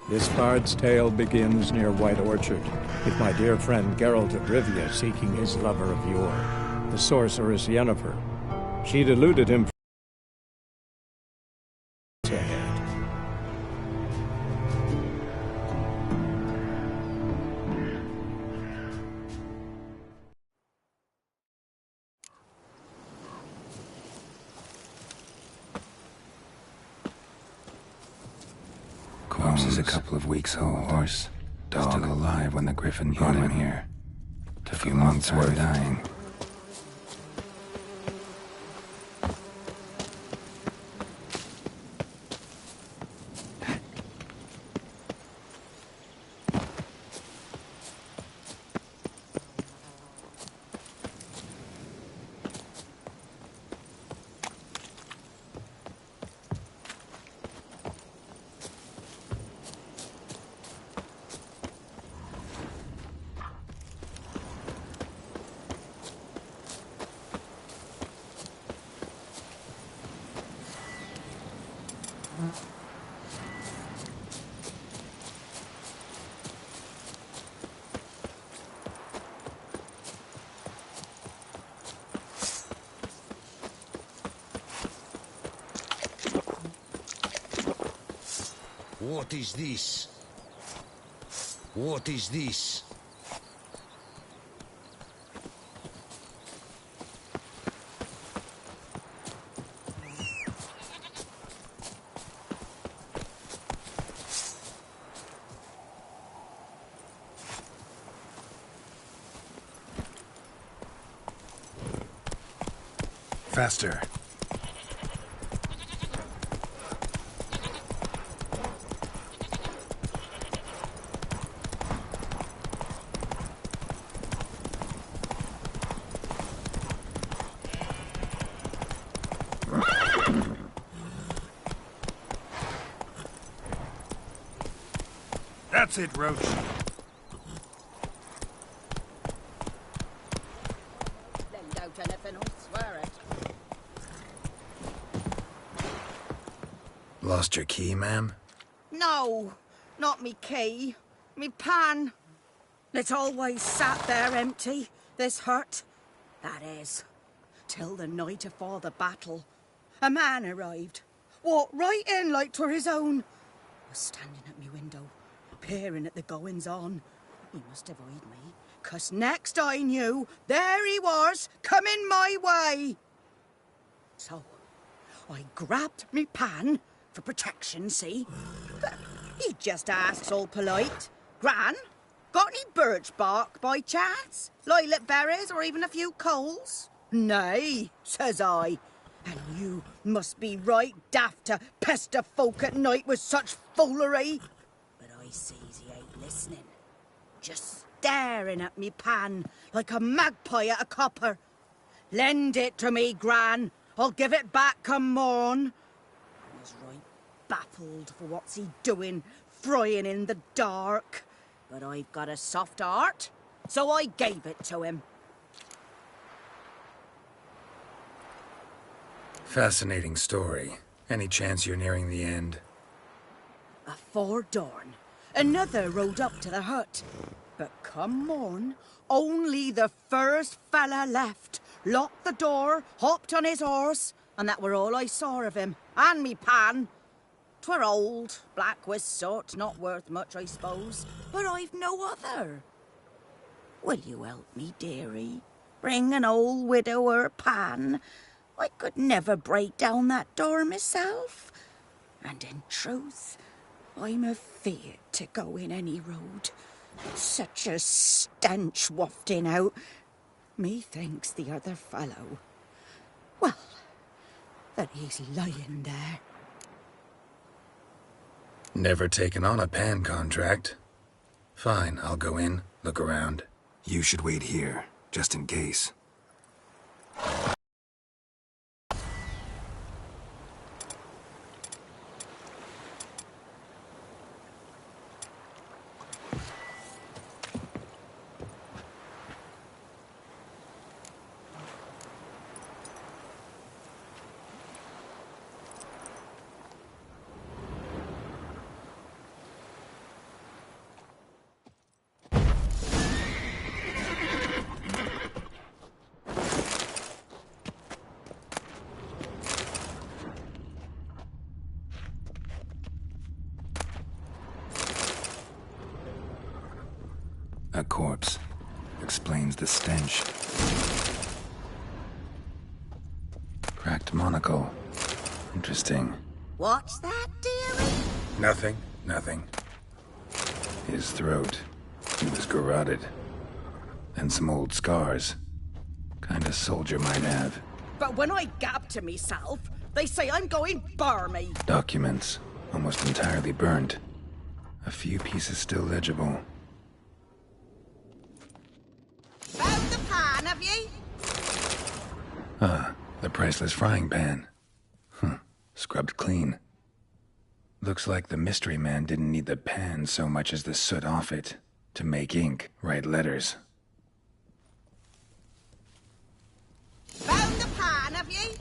This bard's tale begins near White Orchard, with my dear friend Geralt of Rivia seeking his lover of yore, the sorceress Yennefer. She'd eluded him ahead. Corpse is a couple of weeks old. Horse, dog, still alive when the griffin brought him here. A few months worth dying. What is this? What is this? Faster. That's it, Roach. Then don't anything, I'll swear it. Lost your key, ma'am? No, not me key. Me pan. It's always sat there empty, this hut. That is, till the night afore the battle. A man arrived, walked right in like 'twere his own. Was standing at me window, peering at the goings-on. He must have eyed me, 'cause next I knew, there he was, coming my way. So, I grabbed me pan, for protection, see? But he just asks all polite, Gran, got any birch bark by chance? Lilac berries or even a few coals? Nay, says I. And you must be right daft to pester folk at night with such foolery. But I sees he ain't listening. Just staring at me pan like a magpie at a copper. Lend it to me, Gran. I'll give it back come morn. I was right baffled for what's he doing, frying in the dark. But I've got a soft heart, so I gave it to him. Fascinating story. Any chance you're nearing the end? Afore dawn, another rode up to the hut. But come morn, only the first fella left. Locked the door, hopped on his horse, and that were all I saw of him. And me pan. 'Twere old, black with soot, not worth much, I suppose. But I've no other. Will you help me, dearie? Bring an old widower pan. I could never break down that door myself. And in truth, I'm afeard to go in any road. Such a stench wafting out. Methinks the other fellow, well, that he's lying there. Never taken on a pan contract. Fine, I'll go in, look around. You should wait here, just in case. A corpse. Explains the stench. Cracked monocle. Interesting. What's that, dearie? Nothing. His throat. He was garroted. And some old scars. Kinda soldier might have. But when I gab to myself, they say I'm going barmy. Documents. Almost entirely burnt. A few pieces still legible. Found the pan, have ye? The priceless frying pan. Scrubbed clean. Looks like the mystery man didn't need the pan so much as the soot off it. To make ink, write letters. Found the pan, have ye?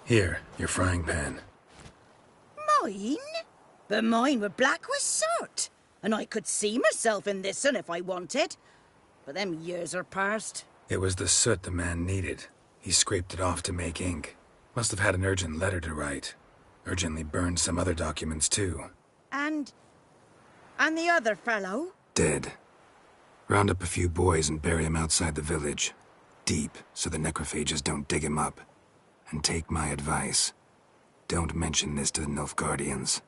Here, your frying pan. Mine? But mine were black with soot. And I could see myself in this one if I wanted. But them years are past. It was the soot the man needed. He scraped it off to make ink. Must have had an urgent letter to write. Urgently burned some other documents too. And the other fellow? Dead. Round up a few boys and bury him outside the village. Deep, so the necrophages don't dig him up. And take my advice. Don't mention this to the Nilfgaardians.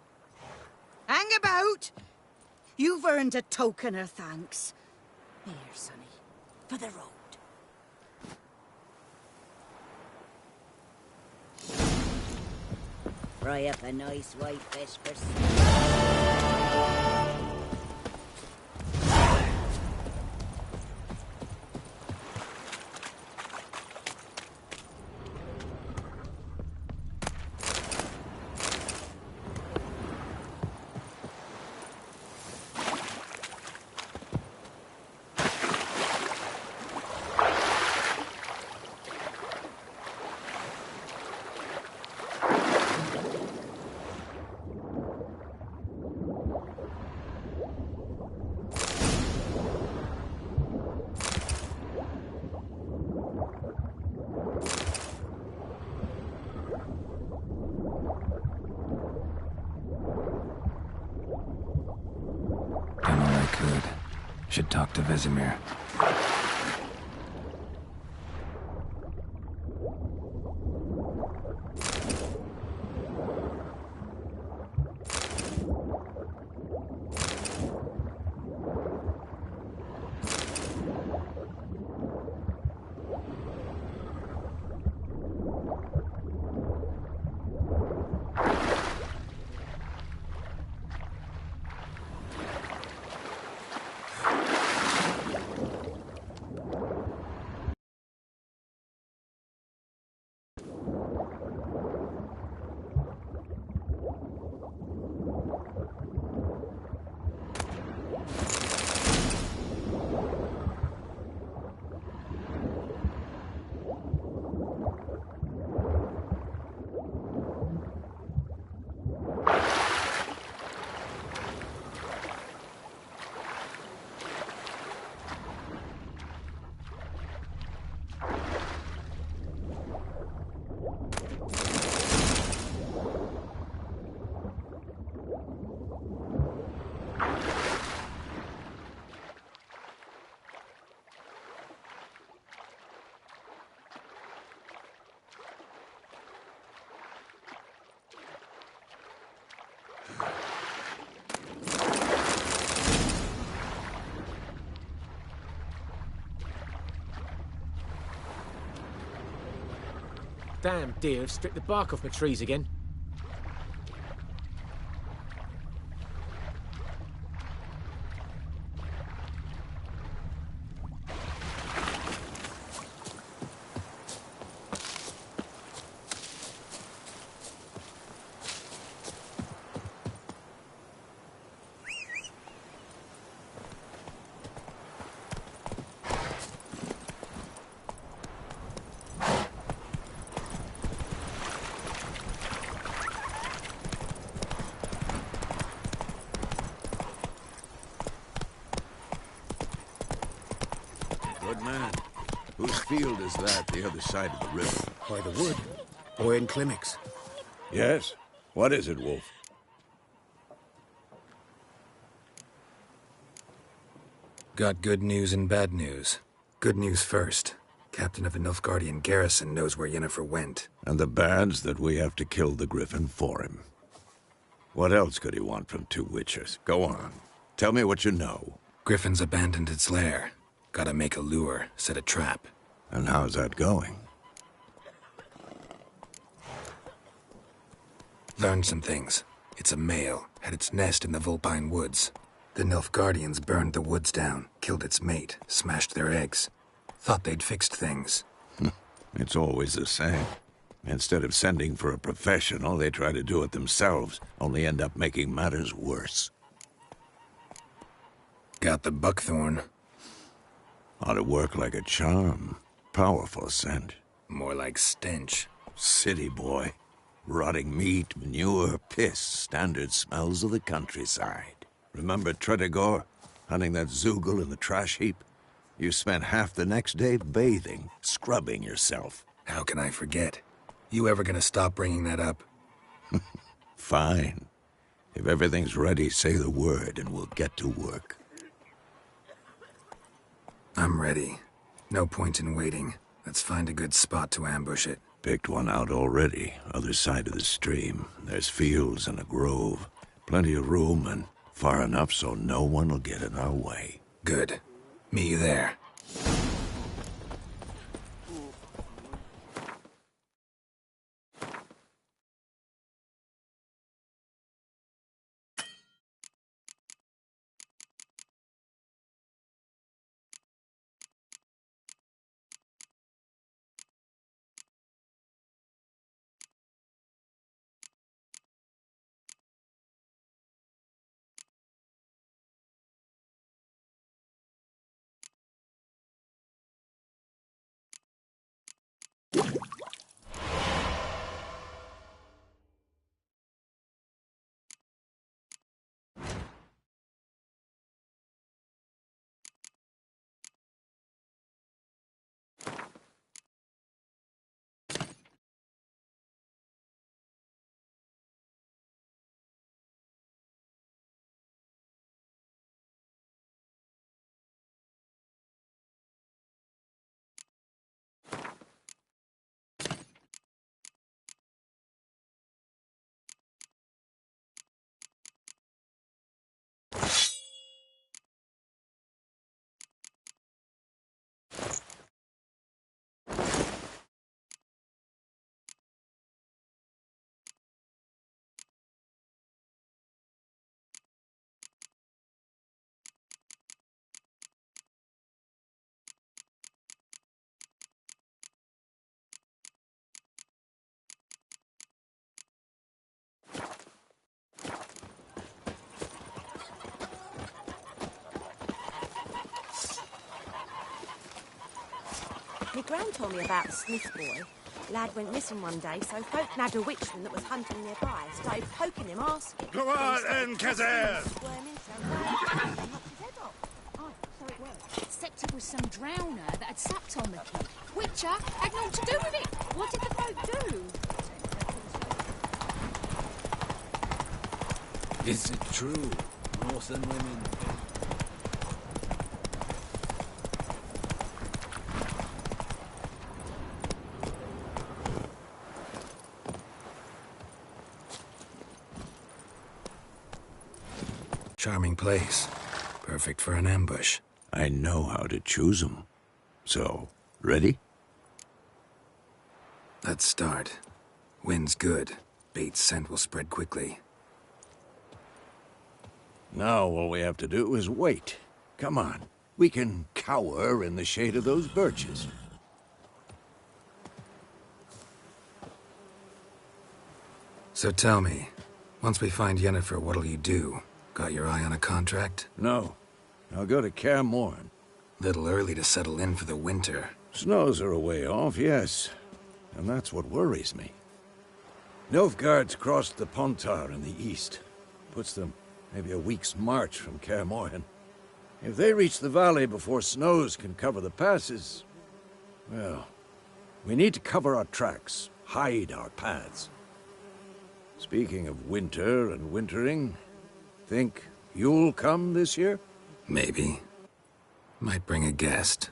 Hang about! You've earned a token of thanks. Here, sonny, for the road. Fry up a nice white fish for Done all I could. Should talk to Vesemir. Damn deer have stripped the bark off my trees again. field is that the other side of the river? By the wood. Or in clinics. Yes? What is it, Wolf? Got good news and bad news. Good news first. Captain of the Nilfgaardian garrison knows where Yennefer went. And the bad's that we have to kill the Griffin for him. What else could he want from two witchers? Go on. Tell me what you know. Griffin's abandoned its lair. Gotta make a lure, set a trap. And how's that going? Learned some things. It's a male, had its nest in the Vulpine Woods. The Nilfgaardians burned the woods down, killed its mate, smashed their eggs. Thought they'd fixed things. It's always the same. Instead of sending for a professional, they try to do it themselves, only end up making matters worse. Got the buckthorn. Ought to work like a charm. Powerful scent. More like stench. City boy. Rotting meat, manure, piss, standard smells of the countryside. Remember Tredegor? Hunting that Zoogle in the trash heap? You spent half the next day bathing, scrubbing yourself. How can I forget? You ever gonna stop bringing that up? Fine. If everything's ready, say the word and we'll get to work. I'm ready. No point in waiting. Let's find a good spot to ambush it. Picked one out already, other side of the stream. There's fields and a grove. Plenty of room and far enough so no one will get in our way. Good. Meet you there. My gran told me about the Smith boy. Lad went missing one day, so folk nabbed a witchman that was hunting nearby. Started poking him, asking. Go on then, Kazan! Except it was some drowner that had sucked on the kid. Witcher had naught to do with it. What did the folk do? Is it true? Northern women... Charming place. Perfect for an ambush. I know how to choose 'em. So, ready? Let's start. Wind's good. Bait's scent will spread quickly. Now all we have to do is wait. Come on. We can cower in the shade of those birches. So tell me, once we find Yennefer, what'll you do? Got your eye on a contract? No. I'll go to Kaer Morhen. Little early to settle in for the winter. Snows are a way off, yes. And that's what worries me. Nilfgaard's crossed the Pontar in the east. Puts them maybe a week's march from Kaer Morhen. If they reach the valley before snows can cover the passes, Well, we need to cover our tracks, hide our paths. Speaking of winter and wintering, think you'll come this year? Maybe. Might bring a guest.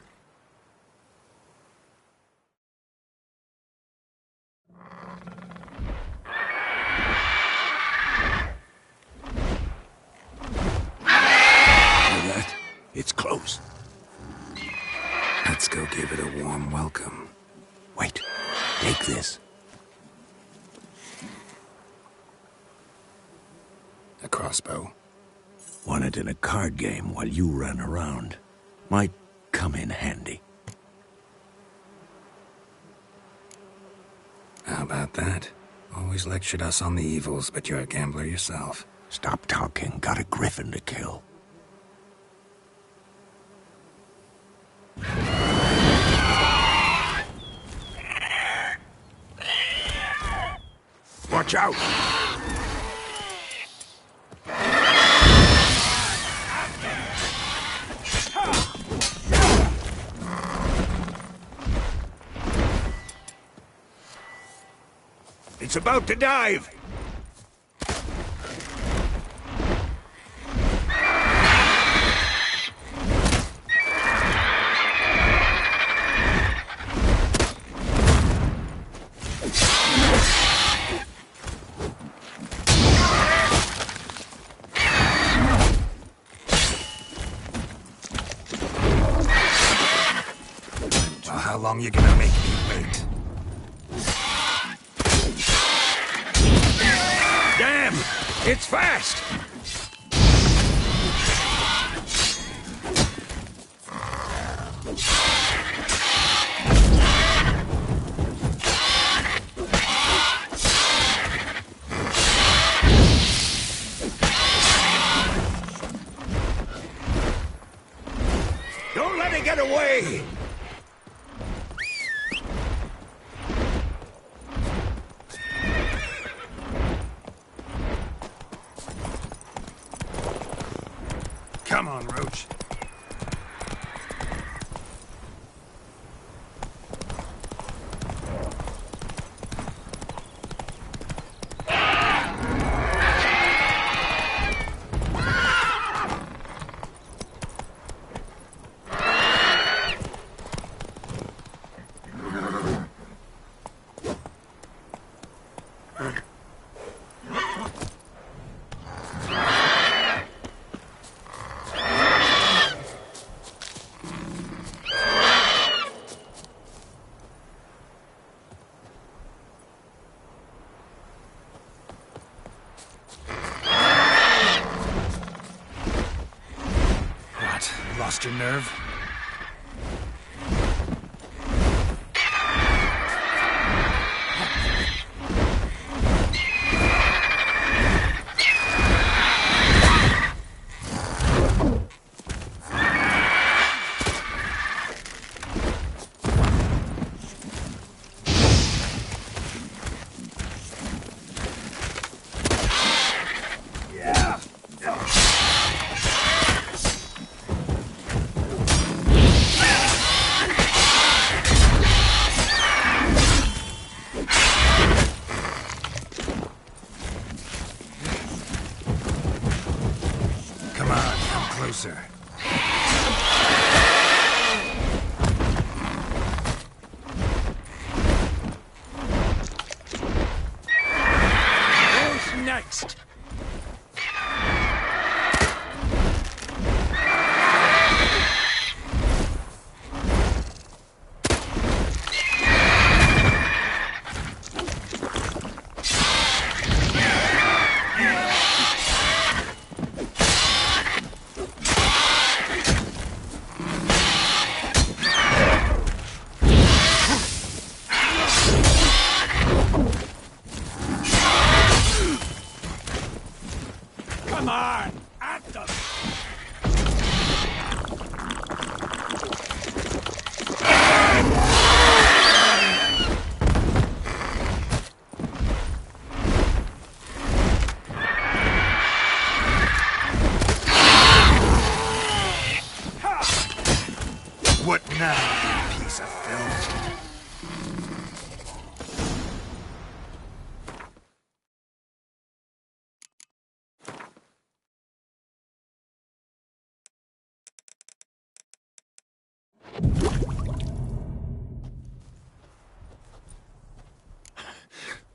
That? It's close. Let's go give it a warm welcome. Wait, take this. A crossbow. Won it in a card game while you ran around. Might come in handy. How about that? Always lectured us on the evils, but you're a gambler yourself. Stop talking. Got a griffin to kill. Watch out! It's about to dive! Well, how long you gonna make me wait? Damn! It's fast! Don't let it get away! Come on, Roach. Lost your nerve? Come on, come closer. Who's next? Come on! At them! What now, you piece of filth?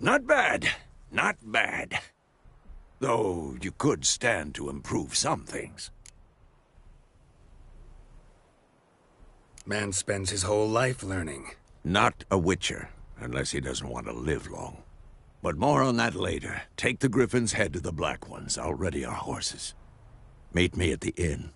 Not bad. Not bad. Though you could stand to improve some things. Man spends his whole life learning. Not a witcher, unless he doesn't want to live long. But more on that later. Take the Griffin's head to the Black Ones. I'll ready our horses. Meet me at the inn.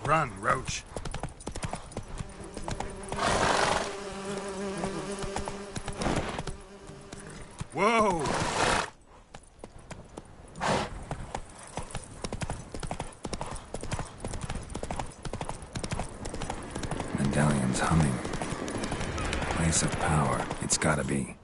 Run, Roach. Whoa! Medallion's humming. Place of power. It's gotta be.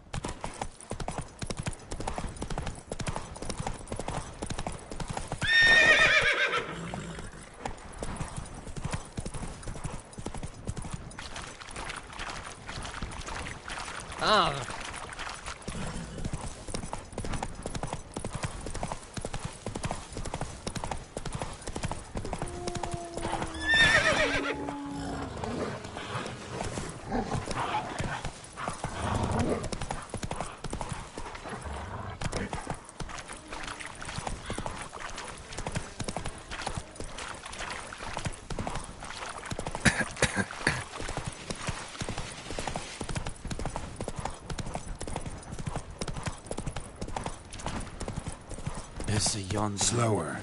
Slower.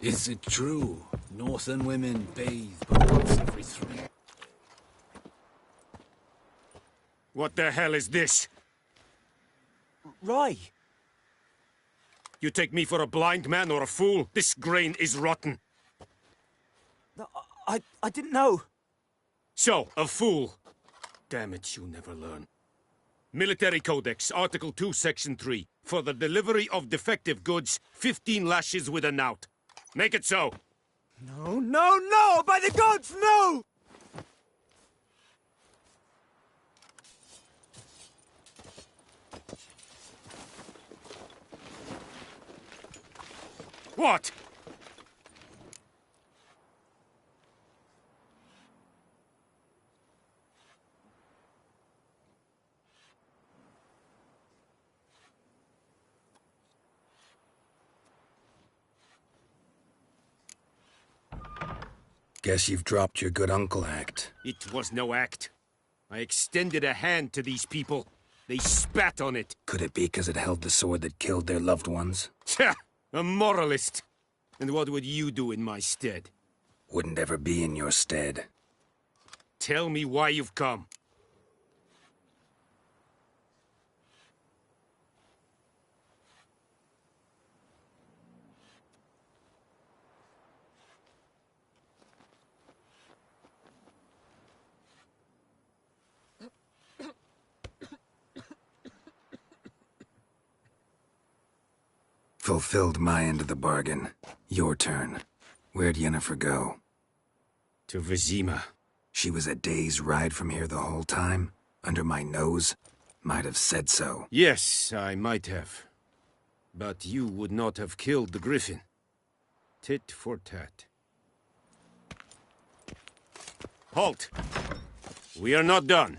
Is it true? Northern women bathe but once every 3. What the hell is this? Rye! You take me for a blind man or a fool? This grain is rotten. No, I didn't know. So, a fool. Damn it, you never learn. Military Codex, Article 2, Section 3. For the delivery of defective goods, 15 lashes with a knout. Make it so. No, no, no! By the gods, no! What? Guess you've dropped your good uncle act. It was no act. I extended a hand to these people. They spat on it. Could it be 'cause it held the sword that killed their loved ones? Tch! A moralist. And what would you do in my stead? Wouldn't ever be in your stead. Tell me why you've come. Fulfilled my end of the bargain. Your turn. Where'd Yennefer go? To Vizima. She was a day's ride from here the whole time? Under my nose? Might have said so. Yes, I might have. But you would not have killed the griffin. Tit for tat. Halt! We are not done.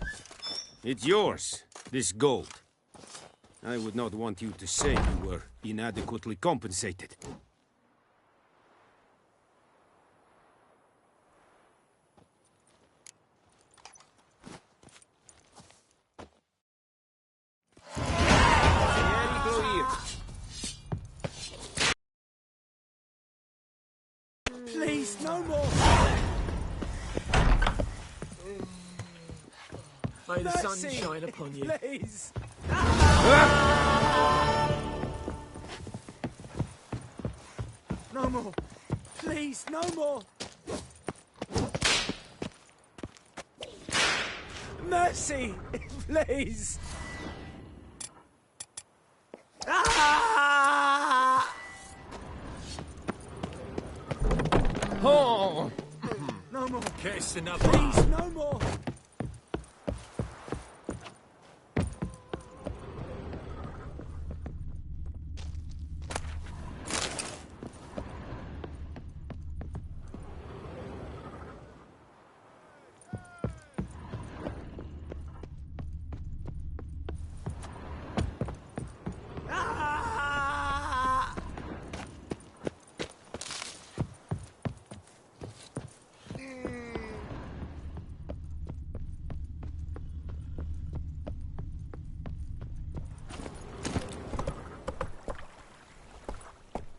It's yours, this gold. I would not want you to say you were inadequately compensated. Please, no more! May the sun Mercy, shine upon you. Please! No more! Please, no more! Mercy! Please! Ah! Oh! No more! Case enough. Please, no more!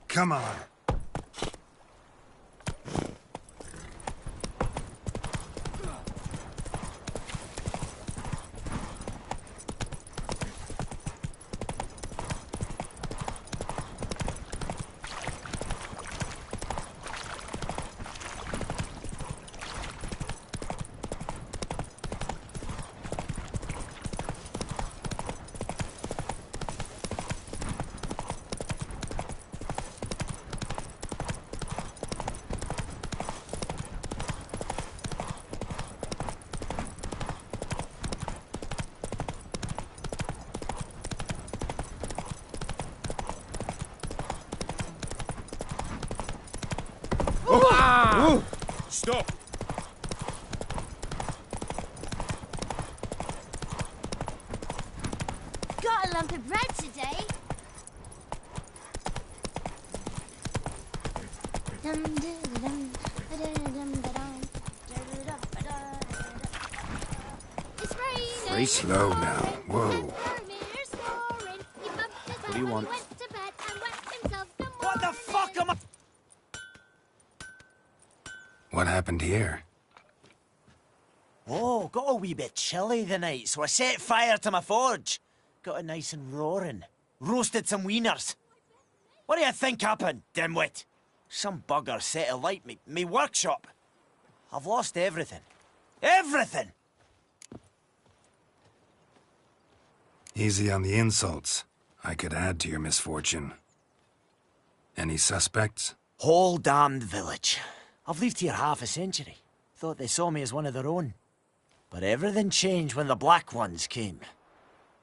Come on. Stop! Got a lump of bread today. It's raining. Very slow now. Whoa. What do you want? What the fuck am I... What happened here? Oh, got a wee bit chilly the night, so I set fire to my forge. Got it nice and roaring. Roasted some wieners. What do you think happened, dimwit? Some bugger set alight me workshop. I've lost everything. Everything! Easy on the insults. I could add to your misfortune. Any suspects? Whole damned village. I've lived here half a century. Thought they saw me as one of their own. But everything changed when the Black Ones came.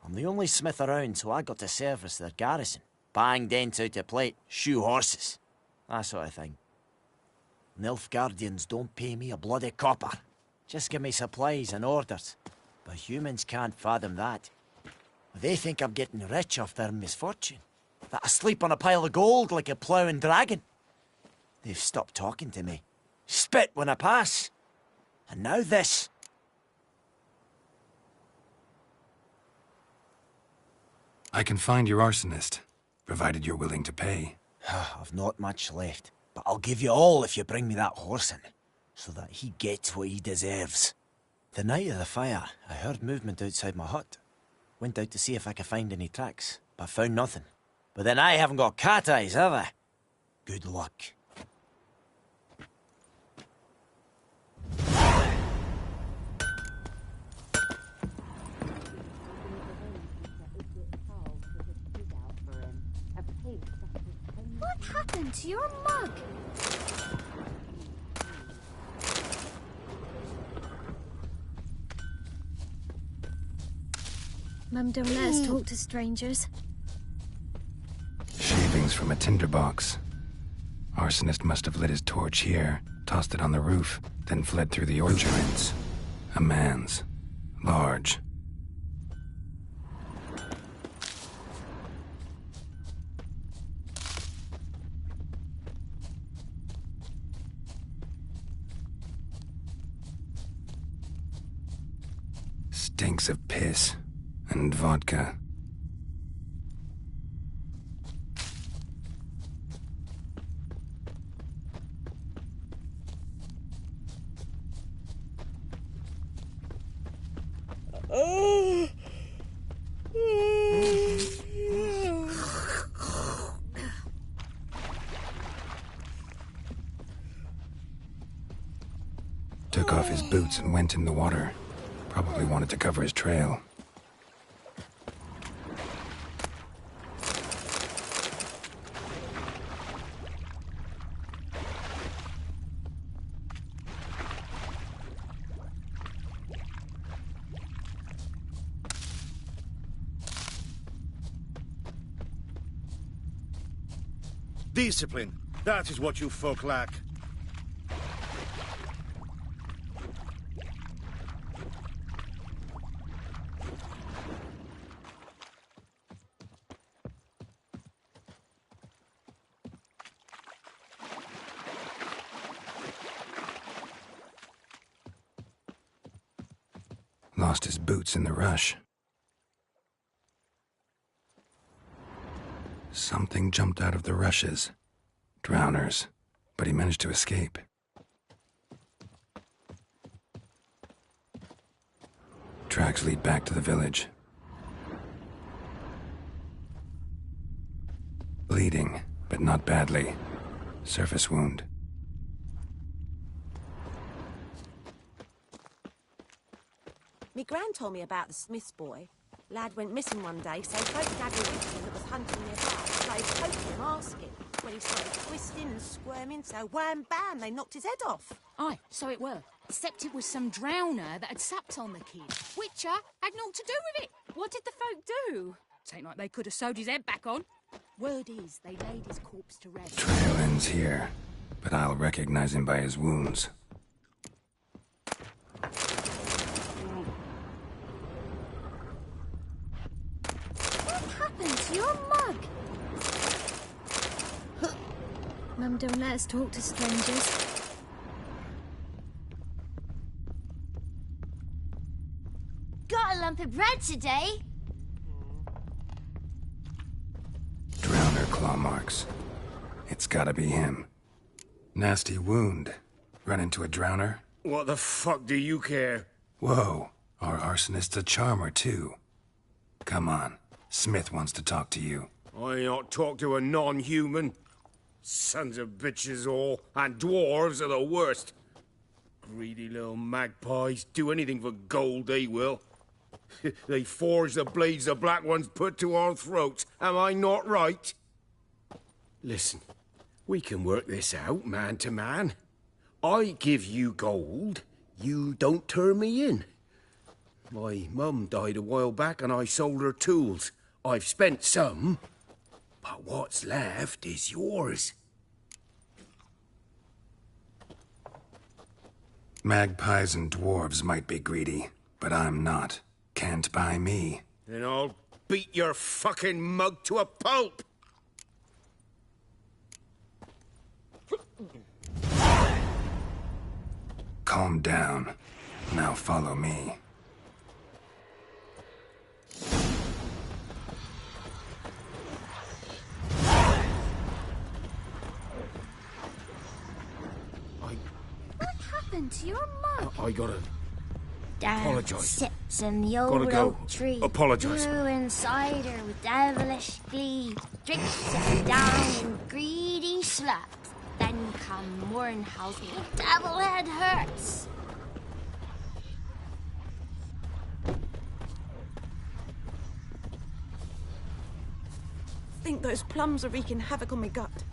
I'm the only smith around, so I got to service their garrison. Bang dents out of plate, shoe horses. That sort of thing. Nilfgaardians don't pay me a bloody copper. Just give me supplies and orders. But humans can't fathom that. They think I'm getting rich off their misfortune. That I sleep on a pile of gold like a ploughing dragon. They've stopped talking to me. Spit when I pass. And now this. I can find your arsonist, provided you're willing to pay. I've not much left, but I'll give you all if you bring me that horse in, so that he gets what he deserves. The night of the fire, I heard movement outside my hut. Went out to see if I could find any tracks, but found nothing. But then I haven't got cat eyes, have I? Good luck. happened to your mug? Mum don't let us talk to strangers. Shavings from a tinderbox. Arsonist must have lit his torch here, tossed it on the roof, then fled through the orchard. A man's. Large. Stinks of piss and vodka. Took off his boots and went in the water. Probably wanted to cover his trail. Discipline. That is what you folk lack. Lost his boots in the rush. Something jumped out of the rushes. Drowners. But he managed to escape. Tracks lead back to the village. Bleeding, but not badly. Surface wound. Me gran told me about the Smith's boy. Lad went missing one day, so folk had a witchman that was hunting nearby. Started poking him, asking. When he started twisting and squirming, so wham bam, they knocked his head off. Aye, so it were. Except it was some drowner that had sapped on the kid. Witcher had naught to do with it. What did the folk do? Tain't like they could have sewed his head back on. Word is, they laid his corpse to rest. Trail ends here, but I'll recognize him by his wounds. To your mug. Mum don't let us talk to strangers. Got a lump of bread today? Drowner claw marks. It's gotta be him. Nasty wound. Run into a drowner? What the fuck do you care? Whoa, our arsonist's a charmer too. Come on. Smith wants to talk to you. I not talk to a non-human. Sons of bitches all, and dwarves are the worst. Greedy little magpies, do anything for gold, they will. They forge the blades the black ones put to our throats. Am I not right? Listen, we can work this out, man to man. I give you gold, you don't turn me in. My mum died a while back and I sold her tools. I've spent some, but what's left is yours. Magpies and dwarves might be greedy, but I'm not. Can't buy me. Then I'll beat your fucking mug to a pulp! Calm down. Now follow me. To your mug. I gotta Down apologize. sits in the Gotta old go. oak tree. Apologize. Brewing cider with devilish glee. Drinks it down in greedy sluts. Then come Mournhouse with devil head hurts. Think those plums are wreaking havoc on my gut.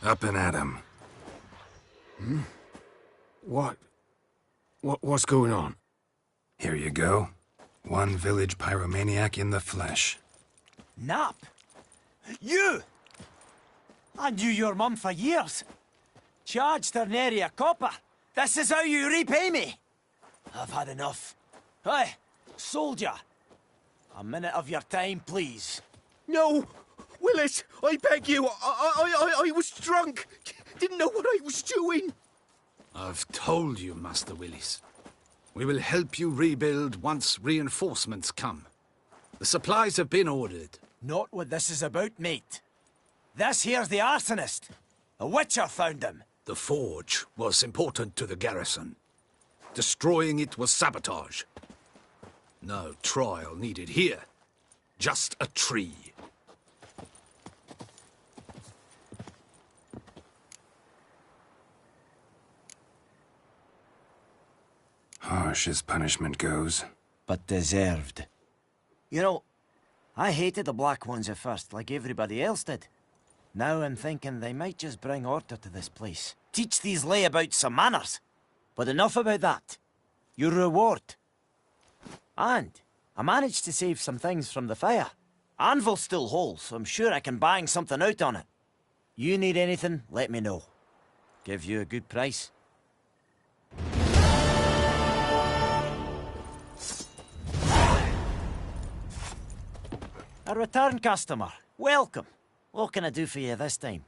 Up and at 'em. What's going on? Here you go. One village pyromaniac in the flesh. Nap? You! I knew your mum for years. Charged her nary a copper. This is how you repay me. I've had enough. Hey, soldier. A minute of your time, please. No! Willis, I beg you. I was drunk. Didn't know what I was doing. I've told you, Master Willis. We will help you rebuild once reinforcements come. The supplies have been ordered. Not what this is about, mate. This here's the arsonist. A witcher found him. The forge was important to the garrison. Destroying it was sabotage. No trial needed here. Just a tree. Harsh as punishment goes. But deserved. You know, I hated the Black Ones at first, like everybody else did. Now I'm thinking they might just bring order to this place. Teach these layabouts some manners. But enough about that. Your reward. And I managed to save some things from the fire. Anvil's still whole, so I'm sure I can bang something out on it. You need anything, let me know. Give you a good price. A return customer. Welcome. What can I do for you this time?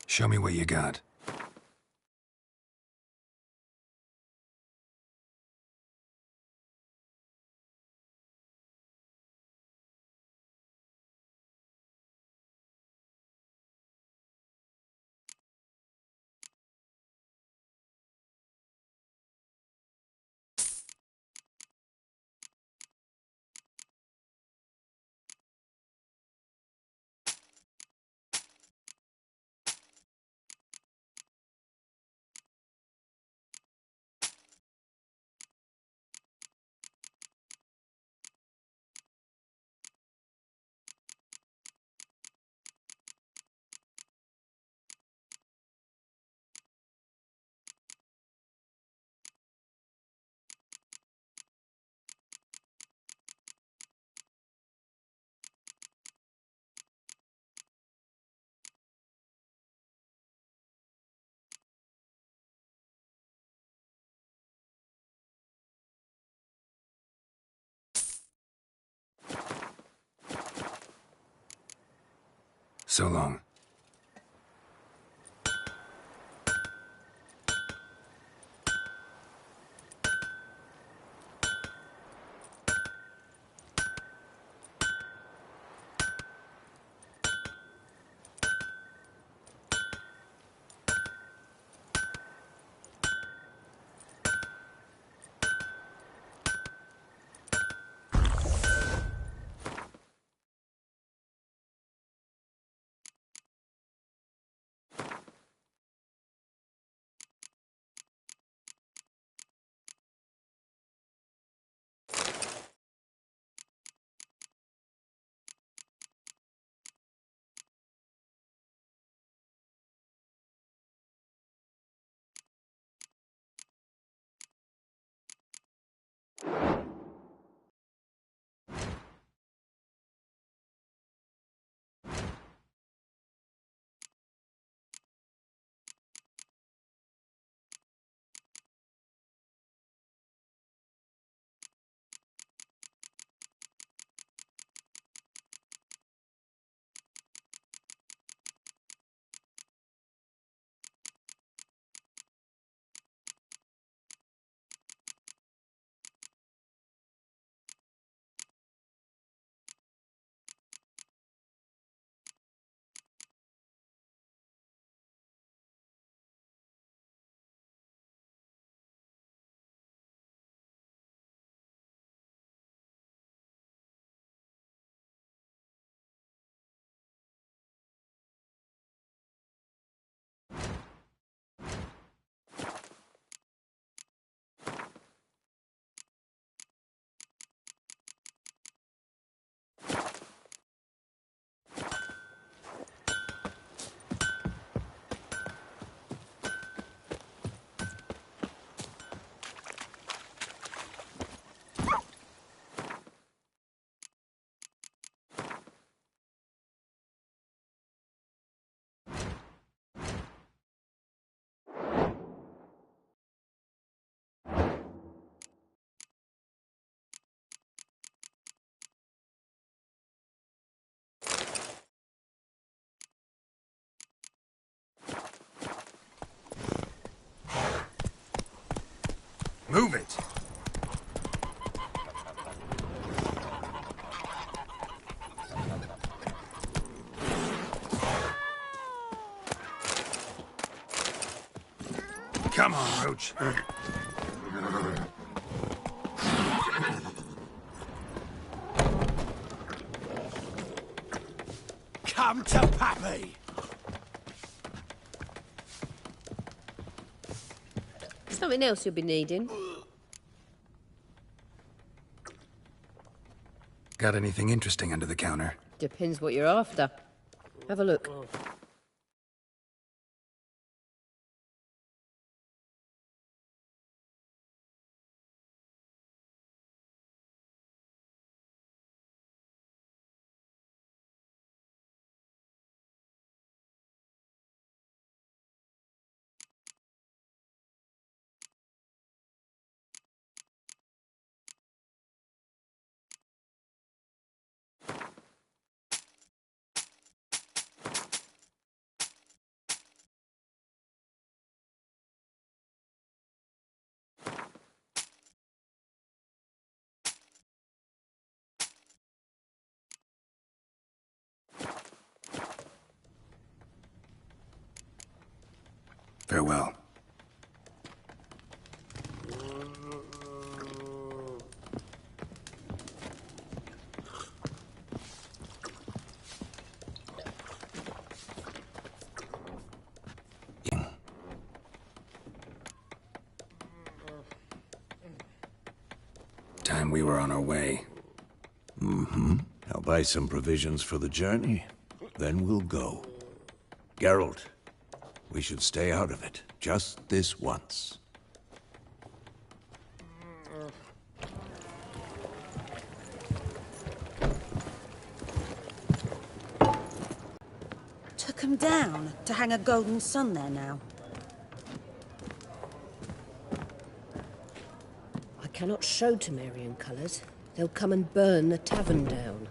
Show me what you got. So long. Move it! Come on, Roach. Come to Pappy! Something else you'll be needing. Got anything interesting under the counter? Depends what you're after. Have a look. Farewell. Time we were on our way. Mm-hmm. I'll buy some provisions for the journey, then we'll go. Geralt, we should stay out of it, just this once. Took him down to hang a golden sun there now. I cannot show Temerian colours. They'll come and burn the tavern down.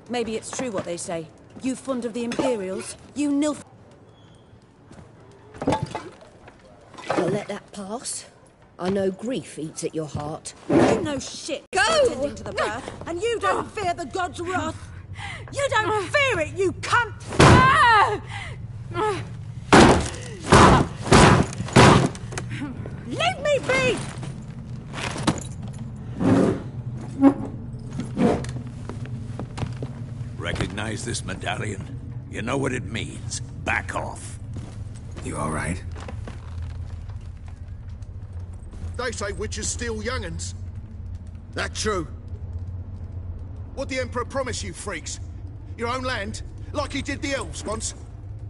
Maybe it's true what they say. You fond of the Imperials? You nilf... I'll let that pass. I know grief eats at your heart. You know shit. Go! Attending to the birth, and you don't fear the god's wrath. You don't fear it, you cunt! Leave me be! Recognize this medallion? You know what it means. Back off. You all right? They say witches steal young'uns. That true? What'd the Emperor promise you, freaks? Your own land? Like he did the elves once?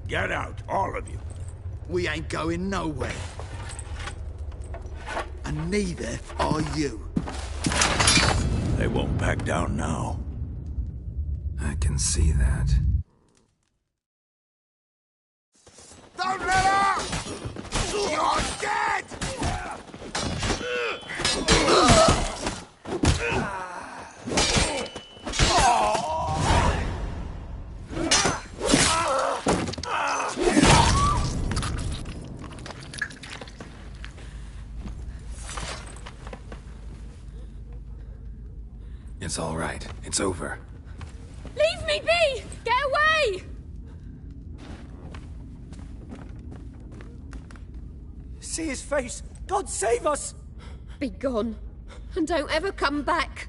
Get out, all of you. We ain't going nowhere. And neither are you. They won't back down now. I can see that. Don't let her! You're dead! It's all right. It's over. Leave me be! Get away! See his face! God save us! Be gone, and don't ever come back.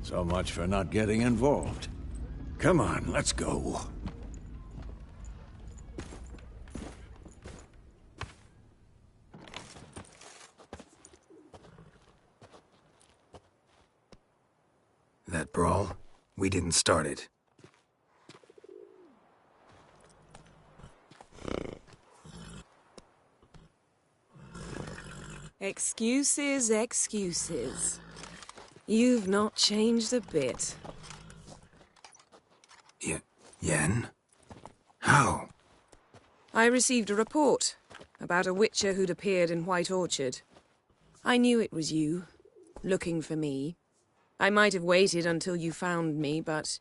So much for not getting involved. Come on, let's go. That brawl, we didn't start it. Excuses, excuses. You've not changed a bit. Yen? How? I received a report about a witcher who'd appeared in White Orchard. I knew it was you, looking for me. I might have waited until you found me, but...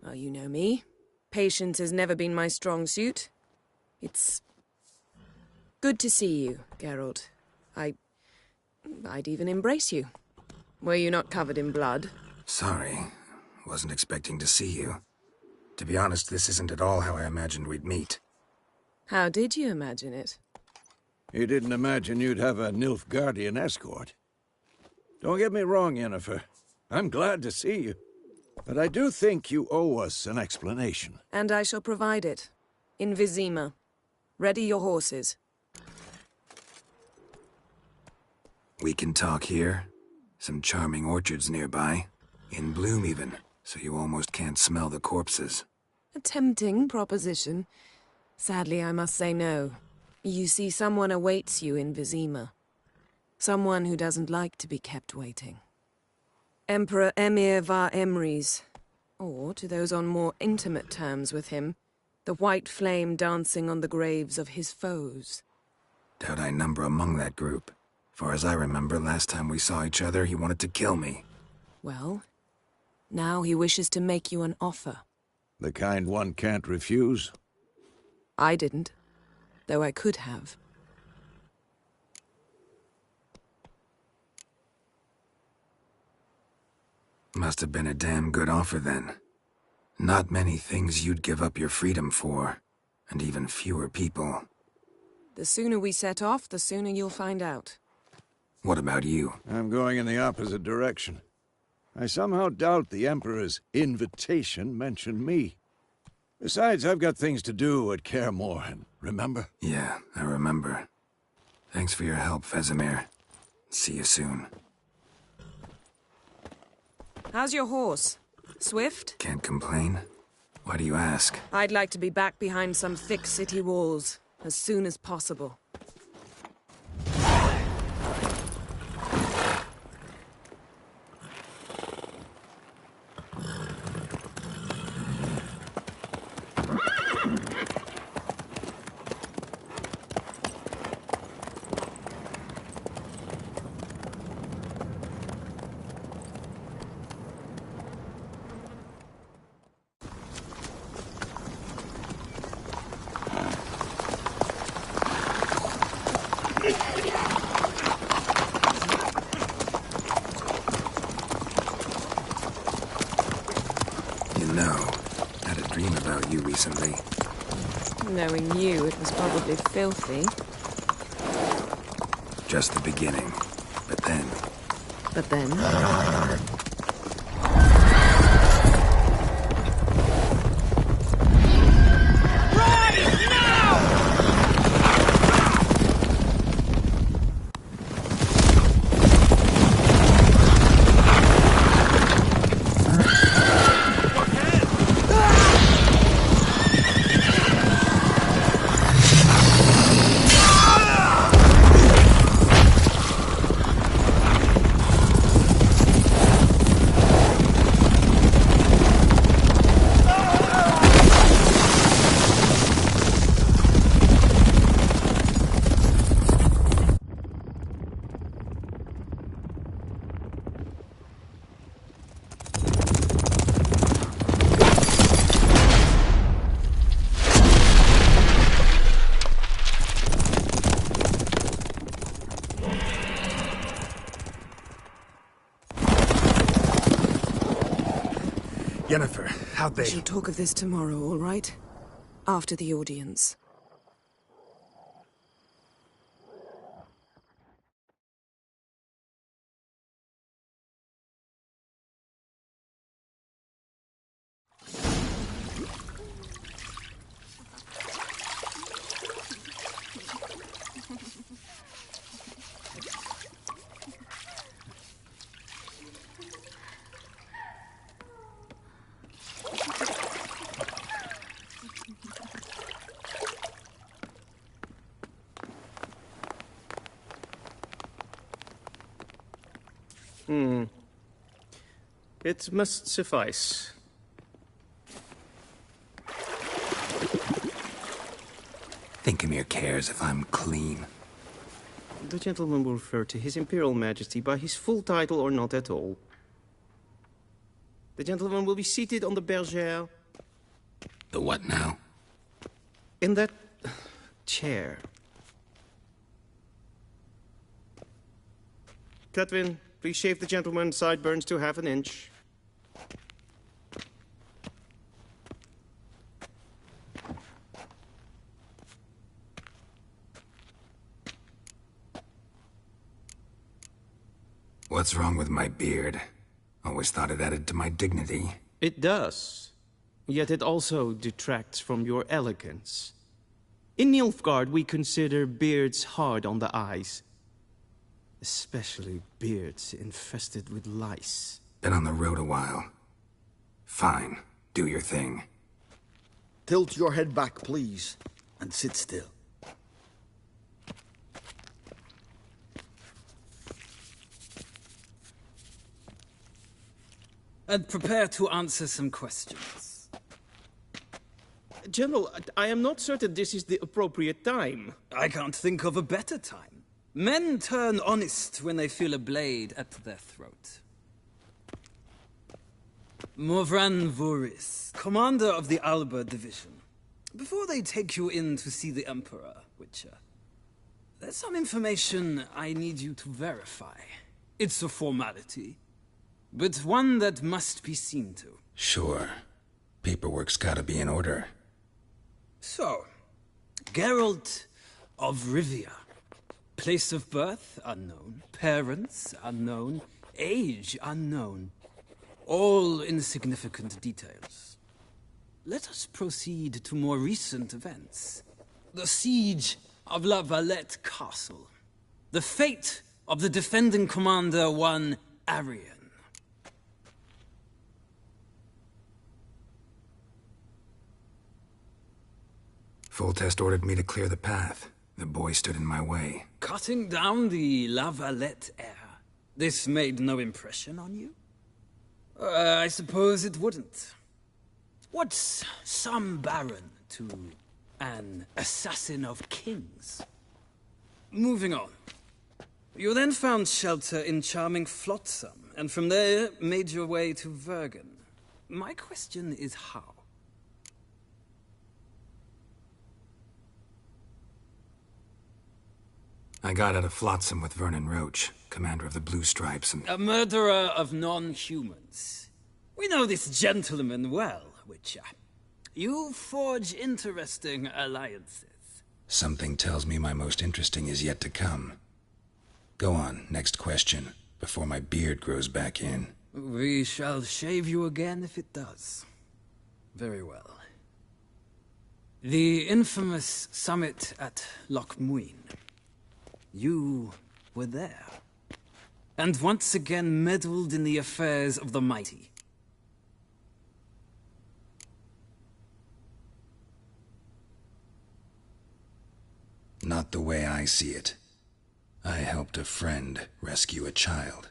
well, you know me. Patience has never been my strong suit. It's good to see you, Geralt. I'd even embrace you. Were you not covered in blood? Sorry. Wasn't expecting to see you. To be honest, this isn't at all how I imagined we'd meet. How did you imagine it? You didn't imagine you'd have a Nilfgaardian escort. Don't get me wrong, Yennefer. I'm glad to see you. But I do think you owe us an explanation. And I shall provide it. In Vizima. Ready your horses. We can talk here. Some charming orchards nearby. In bloom even, so you almost can't smell the corpses. A tempting proposition. Sadly, I must say no. You see, someone awaits you in Vizima. Someone who doesn't like to be kept waiting. Emperor Emir var Emrys. Or, to those on more intimate terms with him, the white flame dancing on the graves of his foes. Doubt I number among that group. Far as I remember, last time we saw each other, he wanted to kill me. Well, now he wishes to make you an offer. The kind one can't refuse? I didn't, though I could have. Must have been a damn good offer then. Not many things you'd give up your freedom for, and even fewer people. The sooner we set off, the sooner you'll find out. What about you? I'm going in the opposite direction. I somehow doubt the Emperor's invitation mentioned me. Besides, I've got things to do at Kaer Morhen, remember? Yeah, I remember. Thanks for your help, Vesemir. See you soon. How's your horse? Swift? Can't complain. Why do you ask? I'd like to be back behind some thick city walls, as soon as possible. Recently. Knowing you, it was probably filthy. Just the beginning. But then... But then? Yennefer, how'd they... We shall talk of this tomorrow, all right? After the audience. It must suffice. Thinkemere cares if I'm clean. The gentleman will refer to His Imperial Majesty by his full title or not at all. The gentleman will be seated on the bergère. The what now? In that chair. Cutwin, please shave the gentleman's sideburns to half an inch. What's wrong with my beard? Always thought it added to my dignity. It does. Yet it also detracts from your elegance. In Nilfgaard, we consider beards hard on the eyes. Especially beards infested with lice. Been on the road a while. Fine. Do your thing. Tilt your head back, please, and sit still. And prepare to answer some questions. General, I am not certain this is the appropriate time. I can't think of a better time. Men turn honest when they feel a blade at their throat. Morvran Voris, commander of the Alba Division. Before they take you in to see the Emperor, Witcher, there's some information I need you to verify. It's a formality, but one that must be seen to. Sure. Paperwork's gotta be in order. So, Geralt of Rivia. Place of birth, unknown. Parents, unknown. Age, unknown. All insignificant details. Let us proceed to more recent events. The siege of La Valette Castle. The fate of the defending commander, one Arian. Full Test ordered me to clear the path. The boy stood in my way. Cutting down the La Valette heir. This made no impression on you? I suppose it wouldn't. What's some baron to an assassin of kings? Moving on. You then found shelter in charming Flotsam, and from there made your way to Vergen. My question is how? I got out of Flotsam with Vernon Roach, commander of the Blue Stripes, and... A murderer of non-humans. We know this gentleman well, Witcher. You forge interesting alliances. Something tells me my most interesting is yet to come. Go on, next question, before my beard grows back in. We shall shave you again if it does. Very well. The infamous summit at Loch Muin. You were there, and once again meddled in the affairs of the mighty. Not the way I see it. I helped a friend rescue a child.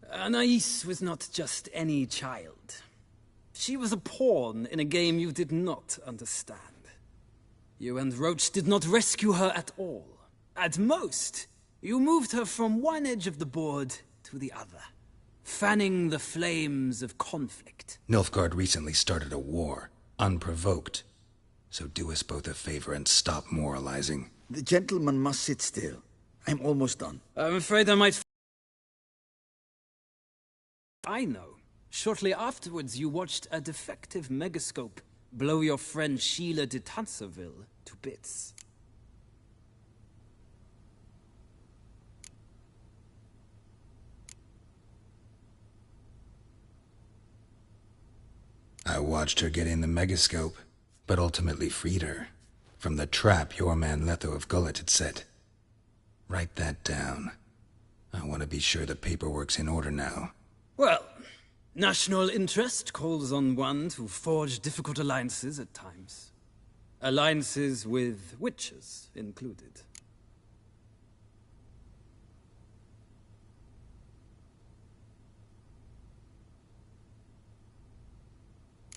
Anais was not just any child. She was a pawn in a game you did not understand. You and Roach did not rescue her at all. At most, you moved her from one edge of the board to the other, fanning the flames of conflict. Nilfgaard recently started a war, unprovoked. So do us both a favor and stop moralizing. The gentleman must sit still. I'm almost done. I'm afraid I might... I know. Shortly afterwards, you watched a defective megascope blow your friend Sheila de Tanserville to bits. I watched her get in the megascope, but ultimately freed her from the trap your man Letho of Gullet had set. Write that down. I want to be sure the paperwork's in order now. Well, national interest calls on one to forge difficult alliances at times. Alliances with witches included.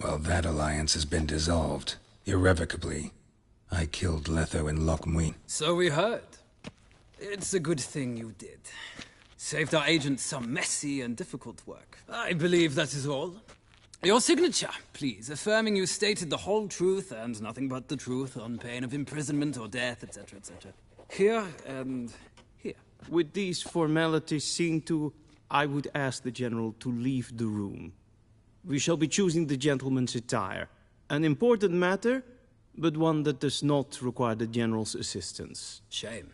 Well, that alliance has been dissolved, irrevocably. I killed Letho in Loch Muin. So we heard. It's a good thing you did. Saved our agent some messy and difficult work. I believe that is all. Your signature, please, affirming you stated the whole truth and nothing but the truth on pain of imprisonment or death, etc., etc. Here and here. With these formalities seen to, I would ask the General to leave the room. We shall be choosing the gentleman's attire. An important matter, but one that does not require the General's assistance. Shame.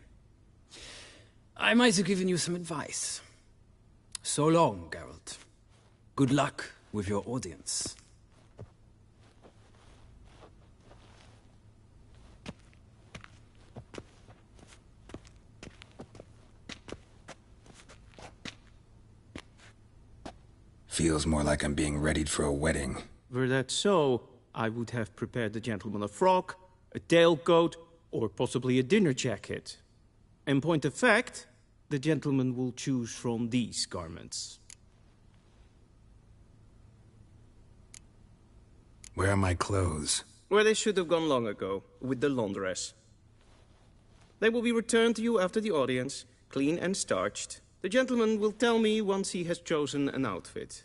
I might have given you some advice. So long, Geralt. Good luck with your audience. Feels more like I'm being readied for a wedding. Were that so, I would have prepared the gentleman a frock, a tailcoat, or possibly a dinner jacket. In point of fact, the gentleman will choose from these garments. Where are my clothes? Where they should have gone long ago, with the laundress. They will be returned to you after the audience, clean and starched. The gentleman will tell me once he has chosen an outfit.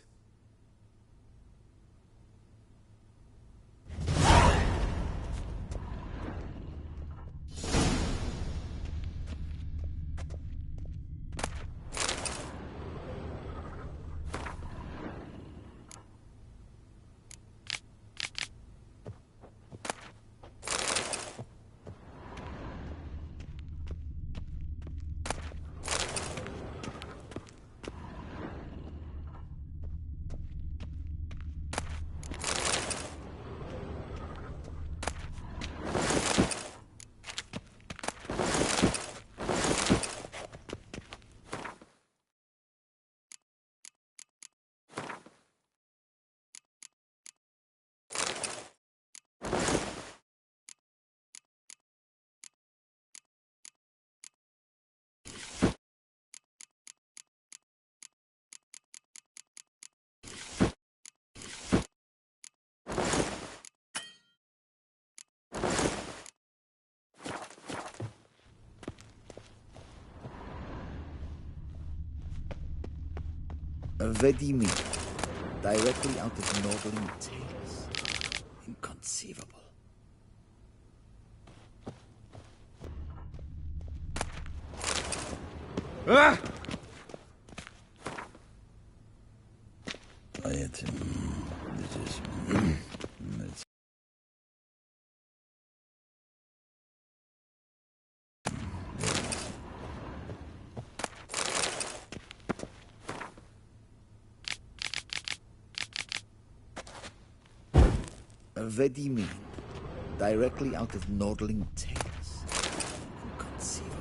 Vedimi, directly out of Northern Tales. Inconceivable. Ah! This is... Vedimi, directly out of Nordling Tales. Inconceivable.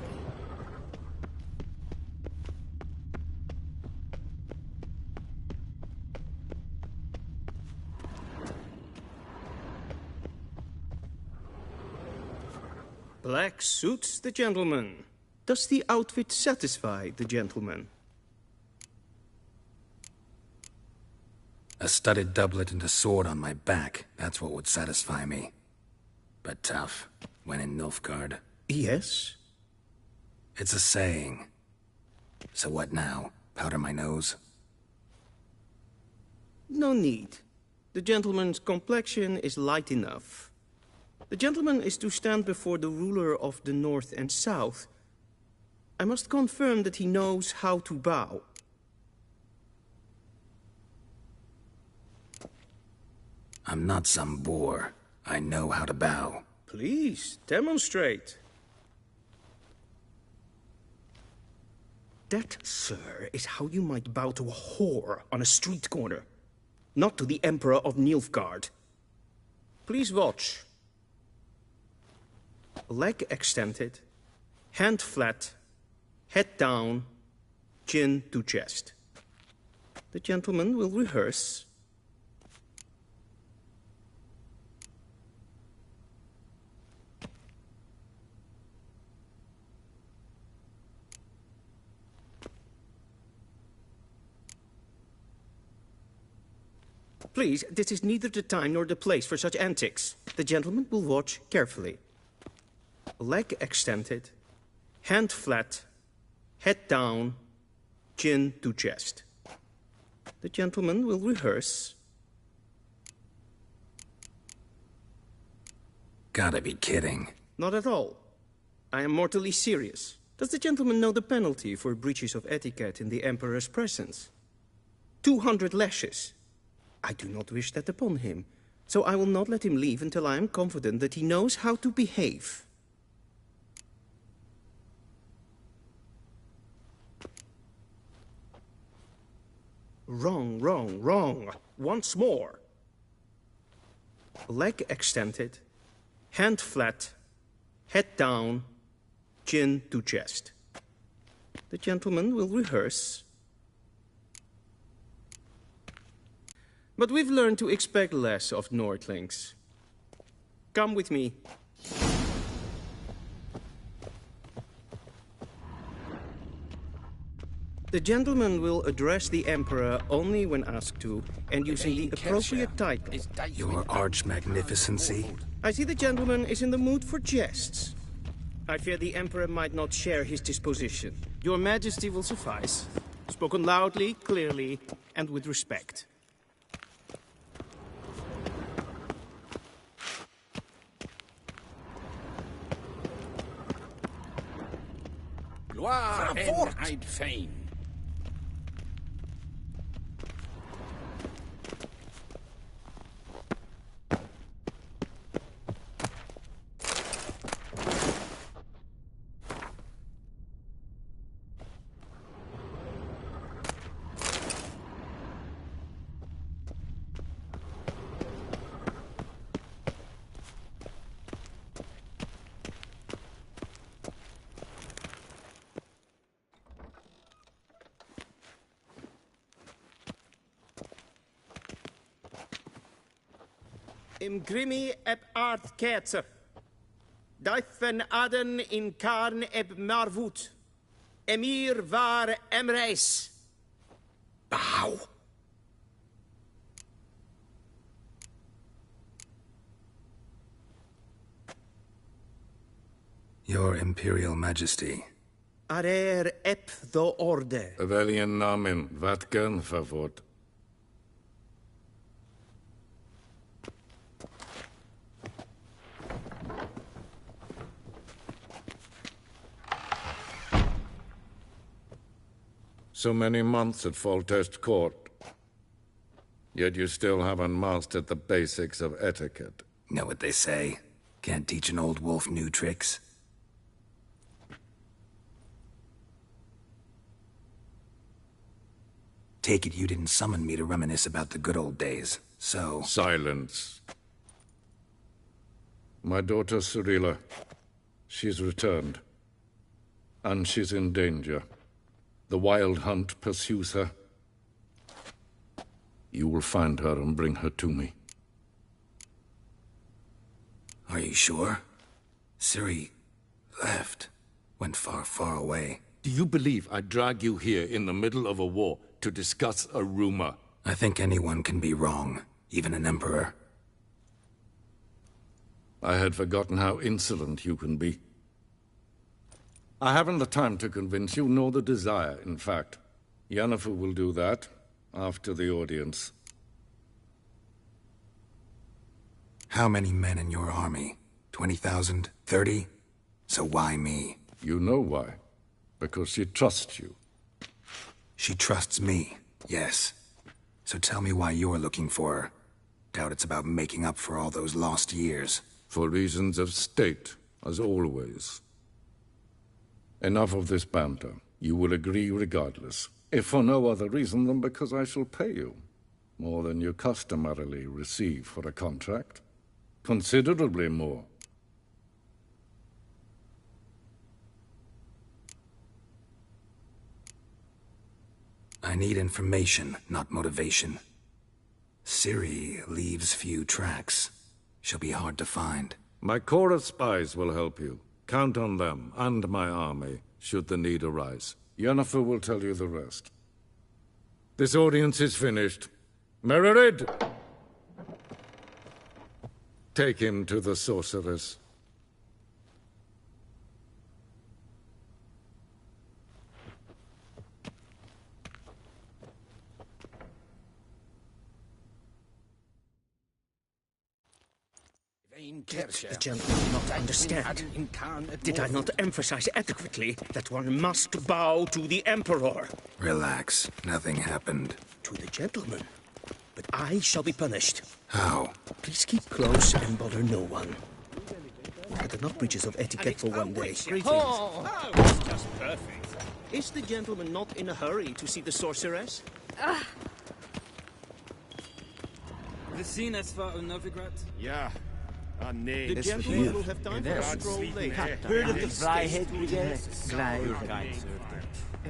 Black suits the gentleman. Does the outfit satisfy the gentleman? A studded doublet and a sword on my back, that's what would satisfy me. But tough, when in Nilfgaard. Yes? It's a saying. So what now? Powder my nose? No need. The gentleman's complexion is light enough. The gentleman is to stand before the ruler of the North and South. I must confirm that he knows how to bow. I'm not some boor. I know how to bow. Please, demonstrate. That, sir, is how you might bow to a whore on a street corner, not to the Emperor of Nilfgaard. Please watch. Leg extended, hand flat, head down, chin to chest. The gentleman will rehearse. Please, this is neither the time nor the place for such antics. The gentleman will watch carefully. Leg extended, hand flat, head down, chin to chest. The gentleman will rehearse. Gotta be kidding. Not at all. I am mortally serious. Does the gentleman know the penalty for breaches of etiquette in the Emperor's presence? 200 lashes. I do not wish that upon him, so I will not let him leave until I am confident that he knows how to behave. Wrong, wrong, wrong. Once more. Leg extended, hand flat, head down, chin to chest. The gentleman will rehearse. But we've learned to expect less of Nordlings. Come with me. The gentleman will address the Emperor only when asked to, and using the appropriate title. Your Arch-Magnificency? I see the gentleman is in the mood for jests. I fear the Emperor might not share his disposition. Your Majesty will suffice. Spoken loudly, clearly, and with respect. Gloire en Eid Fein. Im grimi eb art ketzer. Daifen aden in karn eb marvut. Emir var emreis. Bow. Your Imperial Majesty. Arer ep the orde. Welchen Namen, wat gern verwort? So many months at Foltest Court. Yet you still haven't mastered the basics of etiquette. Know what they say? Can't teach an old wolf new tricks. Take it you didn't summon me to reminisce about the good old days, so... Silence. My daughter Cyrilla, she's returned. And she's in danger. The Wild Hunt pursues her. You will find her and bring her to me. Are you sure? Ciri left. Went far, far away. Do you believe I'd drag you here in the middle of a war to discuss a rumor? I think anyone can be wrong, even an emperor. I had forgotten how insolent you can be. I haven't the time to convince you, nor the desire, in fact. Yennefer will do that after the audience. How many men in your army? 20,000? 30? So why me? You know why. Because she trusts you. She trusts me, yes. So tell me why you're looking for her. Doubt it's about making up for all those lost years. For reasons of state, as always. Enough of this banter. You will agree regardless. If for no other reason than because I shall pay you. More than you customarily receive for a contract. Considerably more. I need information, not motivation. Ciri leaves few tracks. She'll be hard to find. My corps of spies will help you. Count on them, and my army, should the need arise. Yennefer will tell you the rest. This audience is finished. Mererid! Take him to the sorceress. The gentleman will not understand. Did I not emphasize adequately that one must bow to the Emperor? Relax. Nothing happened. To the gentleman. But I shall be punished. How? Please keep close and bother no one. We've had enough breaches of etiquette for one day. Oh, it's just perfect. Is the gentleman not in a hurry to see the sorceress? The scene as far as Novigrad? Yeah. Nee. The gentleman will have time for a stroll later. Heard of the Fryhead Brigade?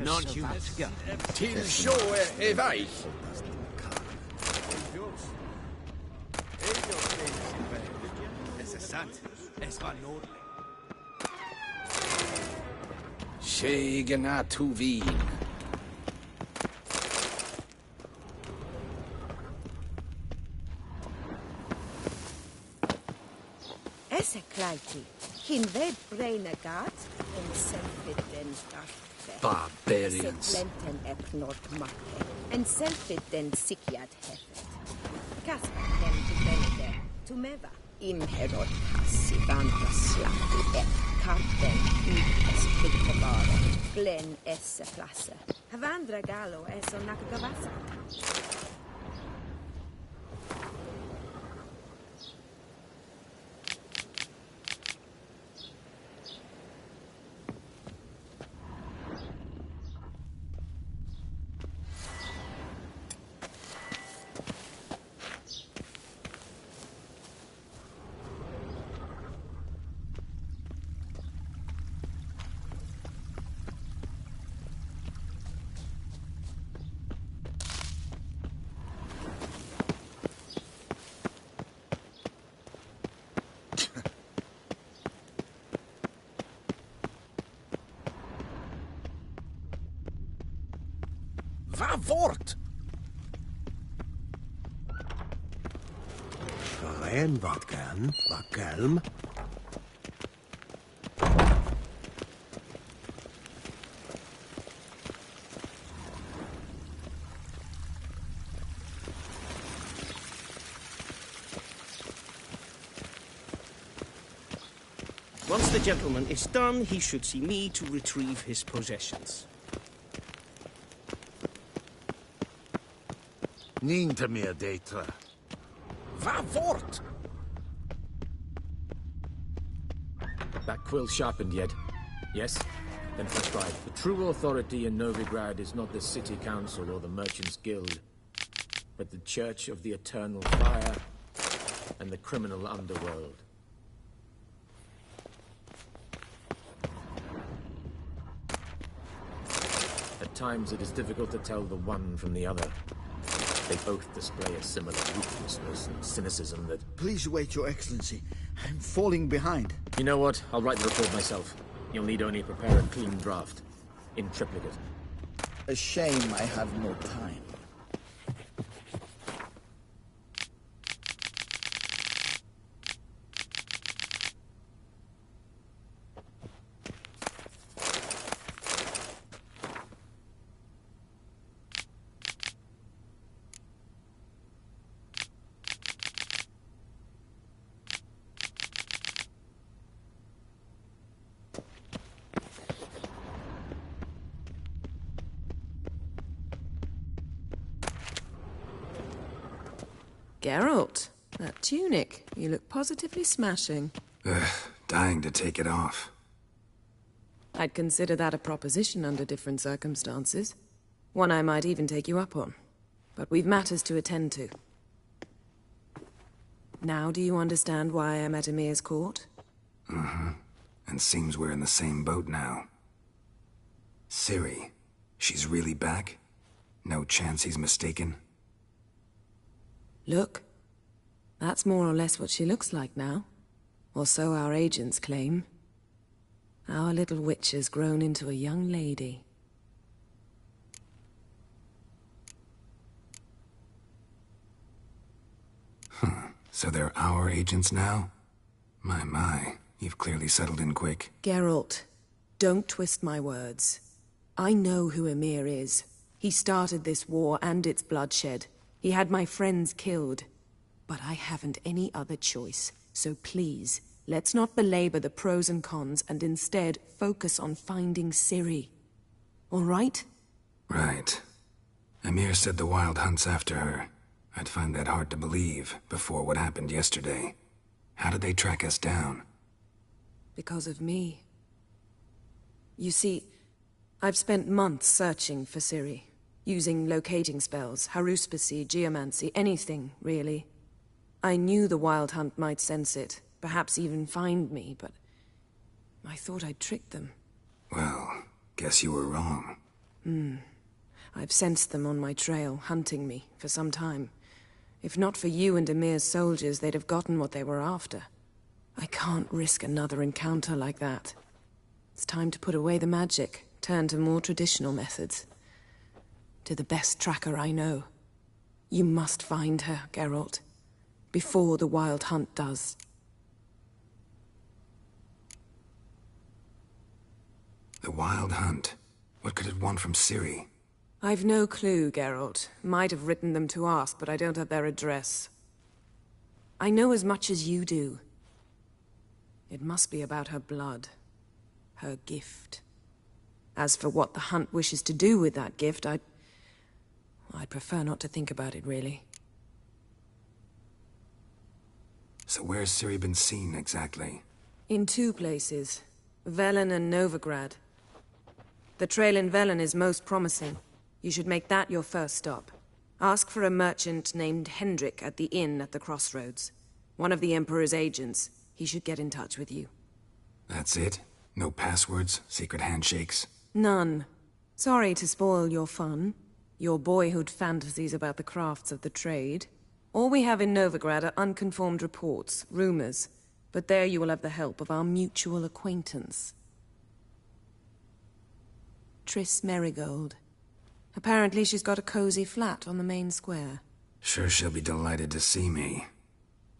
Non-human. Till show är väg. Tjejerna tog vin. Esse kleiti, hin ved breinagat, en selfit den darfe. Barbarians. Seplenten epnort makke, en selfit den sikiat hefet. Kaspar den to benede, to meva. In herod passi vandra slatti et karten utes pliktobare, glen esse plasse. Havandra galo es on nakagavasa. Vad vart? Ren vodkan, Kelm. Once the gentleman is done, he should see me to retrieve his possessions. Inte mer dejtra. Vad vart? That quill sharpened yet? Yes? Then prescribe. The true authority in Novigrad is not the city council or the merchants' guild, but the Church of the Eternal Fire and the criminal underworld. At times it is difficult to tell the one from the other. They both display a similar ruthlessness and cynicism that... Please wait, Your Excellency. I'm falling behind. You know what? I'll write the report myself. You'll need only prepare a clean draft. In triplicate. A shame I have no time. Geralt, that tunic. You look positively smashing. Dying to take it off. I'd consider that a proposition under different circumstances. One I might even take you up on. But we've matters to attend to. Now do you understand why I'm at Emir's court? Mm-hmm. And seems we're in the same boat now. Ciri, she's really back? No chance he's mistaken? Look. That's more or less what she looks like now. Or so our agents claim. Our little witch has grown into a young lady. So they're our agents now? My, you've clearly settled in quick. Geralt, don't twist my words. I know who Emir is. He started this war and its bloodshed. He had my friends killed. But I haven't any other choice, So please, let's not belabor the pros and cons and instead focus on finding Ciri. All right? Right. Emir said the Wild Hunt's after her. I'd find that hard to believe before what happened yesterday. How did they track us down? Because of me. You see, I've spent months searching for Ciri, using locating spells, haruspicy, geomancy, anything, really. I knew the Wild Hunt might sense it, perhaps even find me, but I thought I'd tricked them. Well, guess you were wrong. I've sensed them on my trail, hunting me, for some time. If not for you and Emir's soldiers, they'd have gotten what they were after. I can't risk another encounter like that. It's time to put away the magic, turn to more traditional methods. To the best tracker I know. You must find her, Geralt. Before the Wild Hunt does. The Wild Hunt? What could it want from Ciri? I've no clue, Geralt. Might have written them to ask, but I don't have their address. I know as much as you do. It must be about her blood. Her gift. As for what the Hunt wishes to do with that gift, I'd prefer not to think about it, really. So where's Ciri been seen, exactly? In 2 places. Velen and Novigrad. The trail in Velen is most promising. You should make that your first stop. Ask for a merchant named Hendrik at the inn at the crossroads. One of the Emperor's agents. He should get in touch with you. That's it? No passwords? Secret handshakes? None. Sorry to spoil your fun. Your boyhood fantasies about the crafts of the trade. All we have in Novigrad are unconformed reports, rumors. But there you will have the help of our mutual acquaintance. Triss Merigold. Apparently she's got a cozy flat on the main square. Sure she'll be delighted to see me.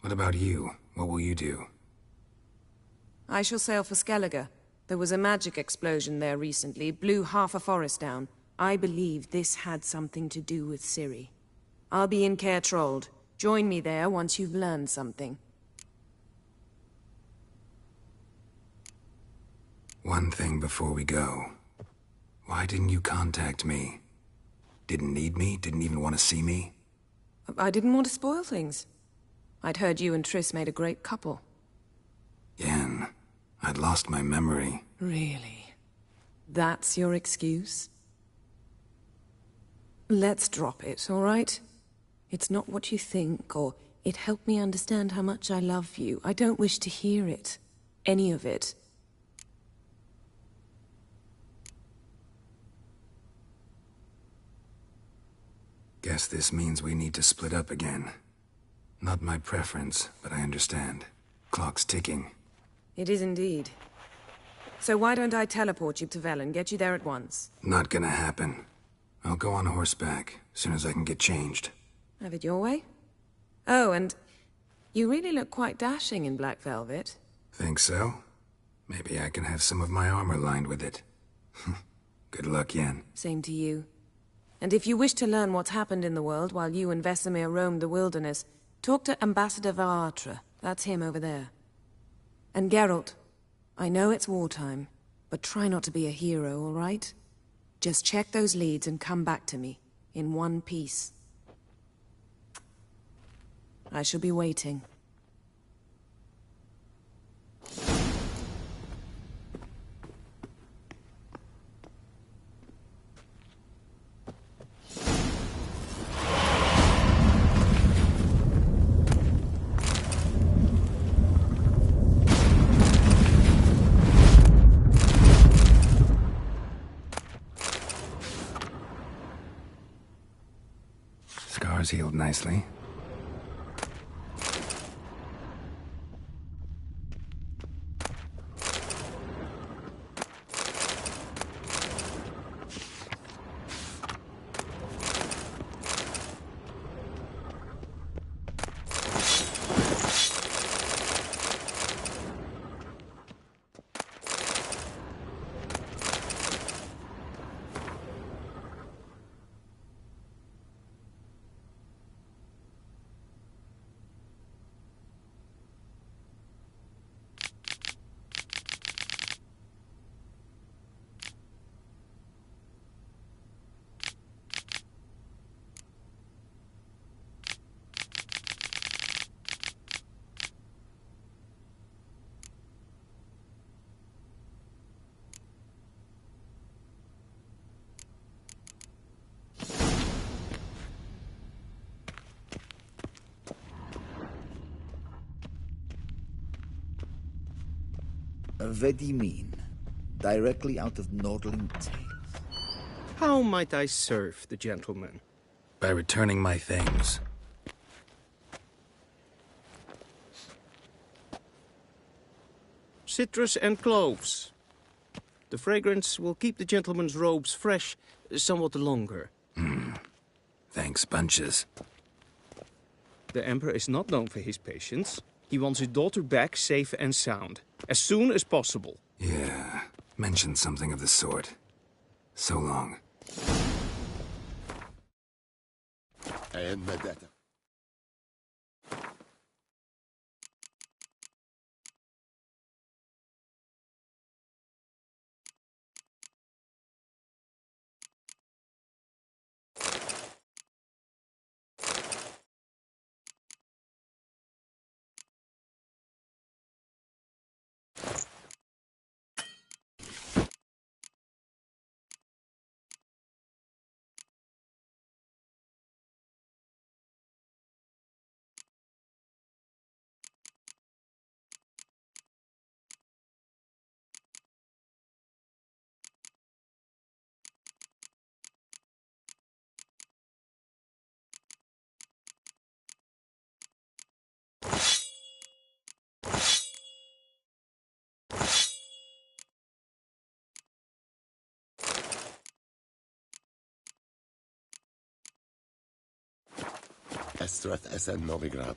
What about you? What will you do? I shall sail for Skellige. There was a magic explosion there recently, blew half a forest down. I believe this had something to do with Ciri. I'll be in Caer Trolde. Join me there once you've learned something. One thing before we go. Why didn't you contact me? Didn't need me? Didn't even want to see me? I didn't want to spoil things. I'd heard you and Triss made a great couple. Yen, I'd lost my memory. Really? That's your excuse? Let's drop it, all right? It's not what you think, or it helped me understand how much I love you. I don't wish to hear it. Any of it. Guess this means we need to split up again. Not my preference, but I understand. Clock's ticking. It is indeed. So why don't I teleport you to Velen, get you there at once? Not gonna happen. I'll go on horseback, as soon as I can get changed. Have it your way? Oh, and you really look quite dashing in black velvet. Think so? Maybe I can have some of my armor lined with it. Good luck, Yen. Same to you. And if you wish to learn what's happened in the world while you and Vesemir roamed the wilderness, talk to Ambassador Varatra. That's him over there. And Geralt, I know it's wartime, but try not to be a hero, all right? Just check those leads and come back to me, in one piece. I shall be waiting. Scars healed nicely. What do you mean? Directly out of Nordling Tales? How might I serve the gentleman? By returning my things. Citrus and cloves. The fragrance will keep the gentleman's robes fresh somewhat longer. Thanks, bunches. The Emperor is not known for his patience. He wants his daughter back safe and sound, as soon as possible. Yeah, mentioned something of the sort. So long. And Medetta. Estrath SN Novigrad.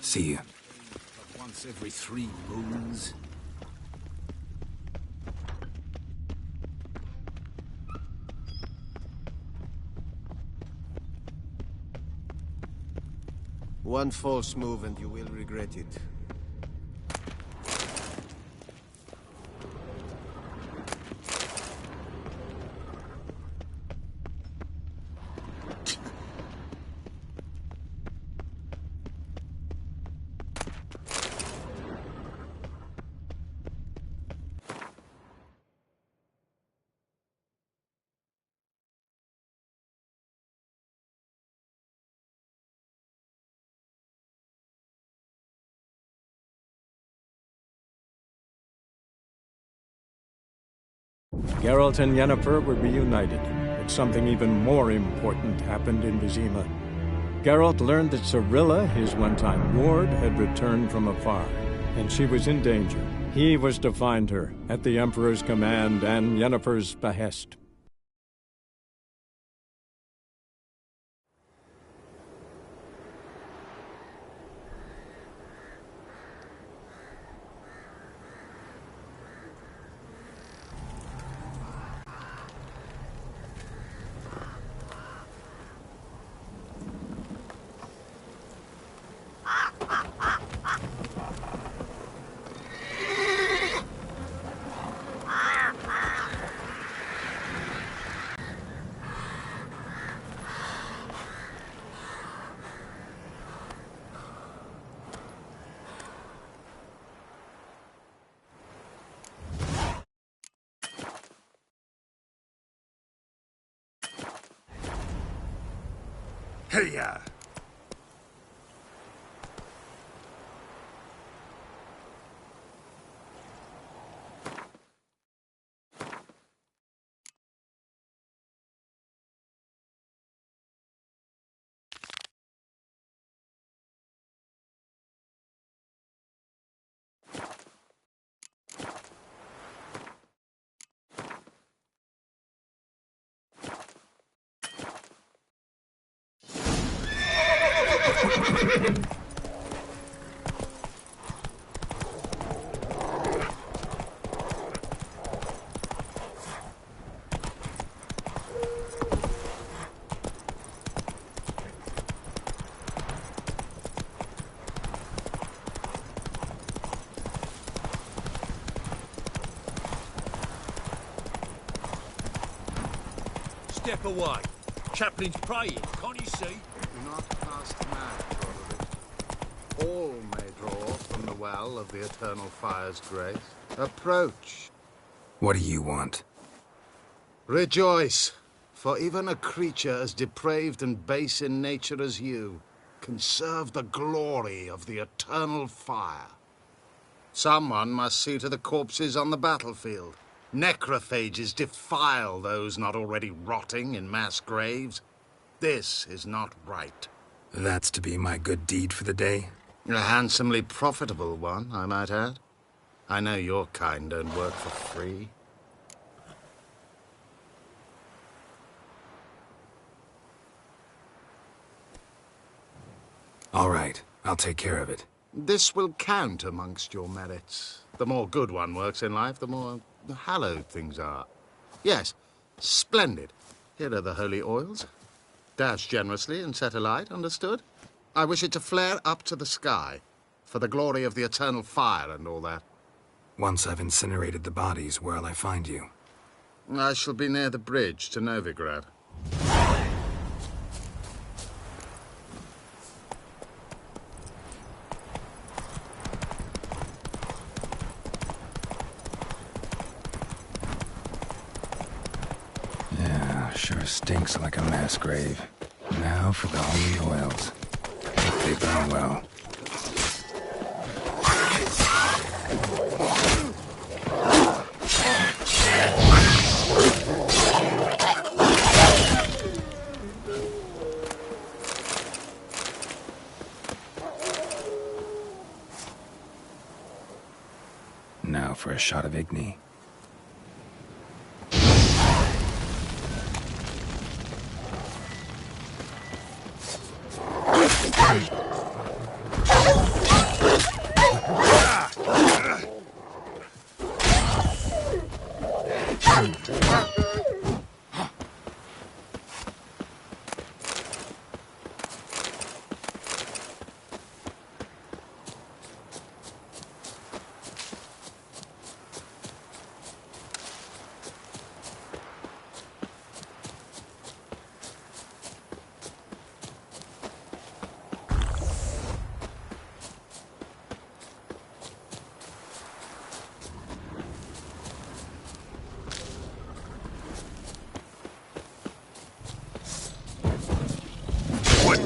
See you. Once every 3 moons. One false move and you will regret it. Geralt and Yennefer were reunited, but something even more important happened in Vizima. Geralt learned that Cirilla, his one-time ward, had returned from afar, and she was in danger. He was to find her, at the Emperor's command and Yennefer's behest. Hey-ya! Step away. Chaplain's praying, can't you see? Do not cast mad, Roderick. All may draw from the well of the Eternal Fire's grace. Approach. What do you want? Rejoice, for even a creature as depraved and base in nature as you can serve the glory of the eternal fire. Someone must see to the corpses on the battlefield. Necrophages defile those not already rotting in mass graves. This is not right. That's to be my good deed for the day? A handsomely profitable one, I might add. I know your kind don't work for free. All right, I'll take care of it. This will count amongst your merits. The more good one works in life, the more hallowed things are. Yes, splendid. Here are the holy oils. Dash generously and set alight, understood? I wish it to flare up to the sky, for the glory of the eternal fire and all that. Once I've incinerated the bodies, where'll I find you? I shall be near the bridge to Novigrad. Sure stinks like a mass grave. Now for the holy oils. Hope they burn well. Now for a shot of Igni.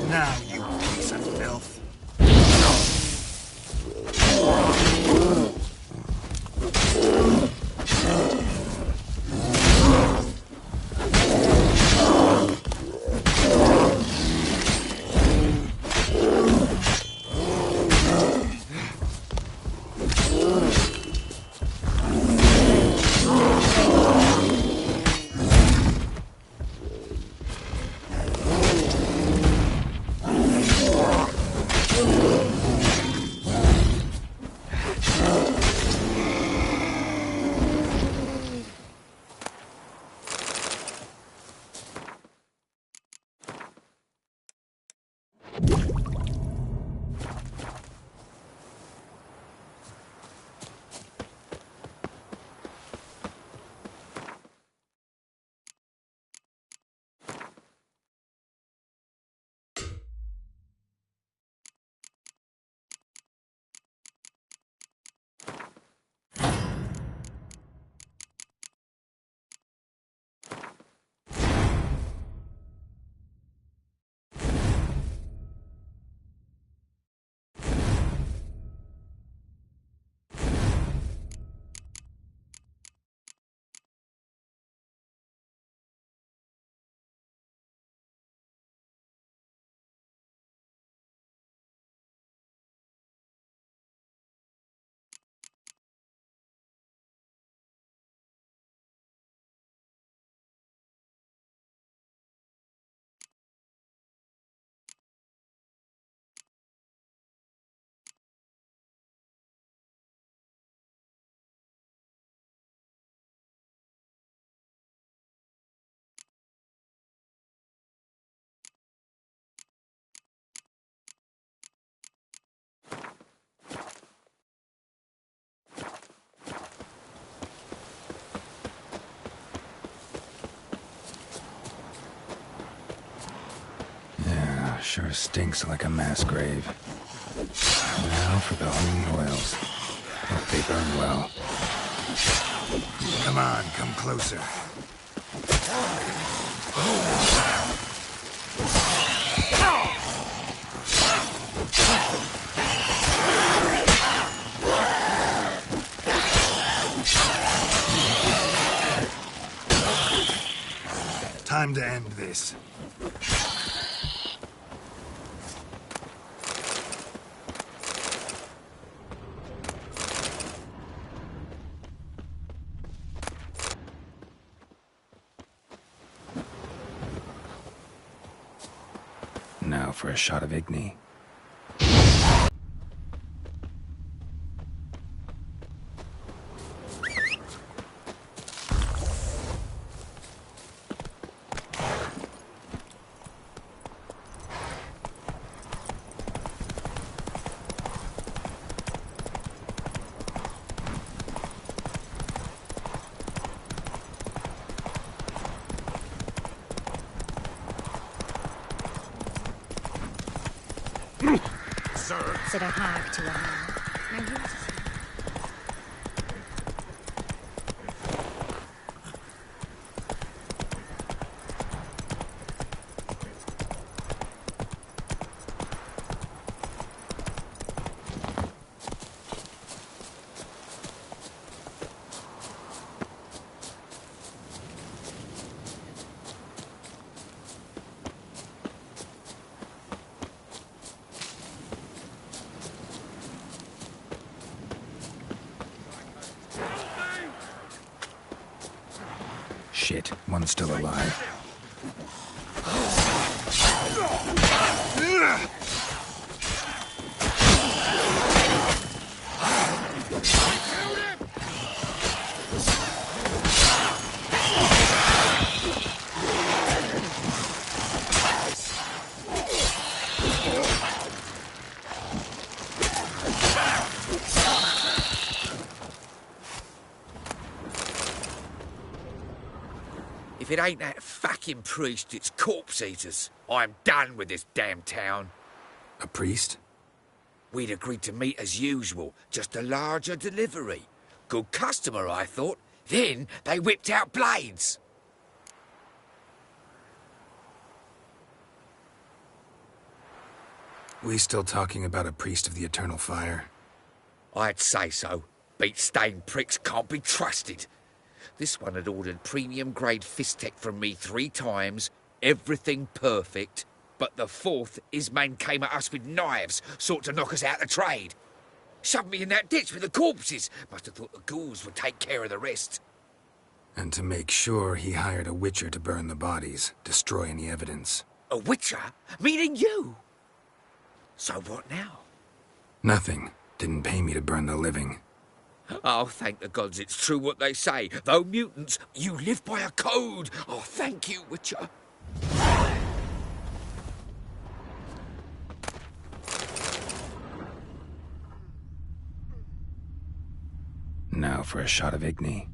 Now, you piece of filth. Sure stinks like a mass grave. Now for the holy oils. Hope they burn well. Come on, come closer. Time to end this. Now for a shot of Igni. Said a hag to a hag. Now yours is Shit, one's still alive. If it ain't that fucking priest, it's corpse eaters. I'm done with this damn town. A priest? We'd agreed to meet as usual, just a larger delivery. Good customer, I thought. Then they whipped out blades. We still talking about a priest of the eternal fire? I'd say so. Beat-stained pricks can't be trusted. This one had ordered premium-grade fist-tech from me 3 times, everything perfect, but the 4th his man came at us with knives, sought to knock us out of trade. Shoved me in that ditch with the corpses. Must have thought the ghouls would take care of the rest. And to make sure, he hired a witcher to burn the bodies, destroy any evidence. A witcher? Meaning you? So what now? Nothing. Didn't pay me to burn the living. Oh, thank the gods it's true what they say. Though mutants, you live by a code. Oh, thank you, Witcher. Now for a shot of Igni.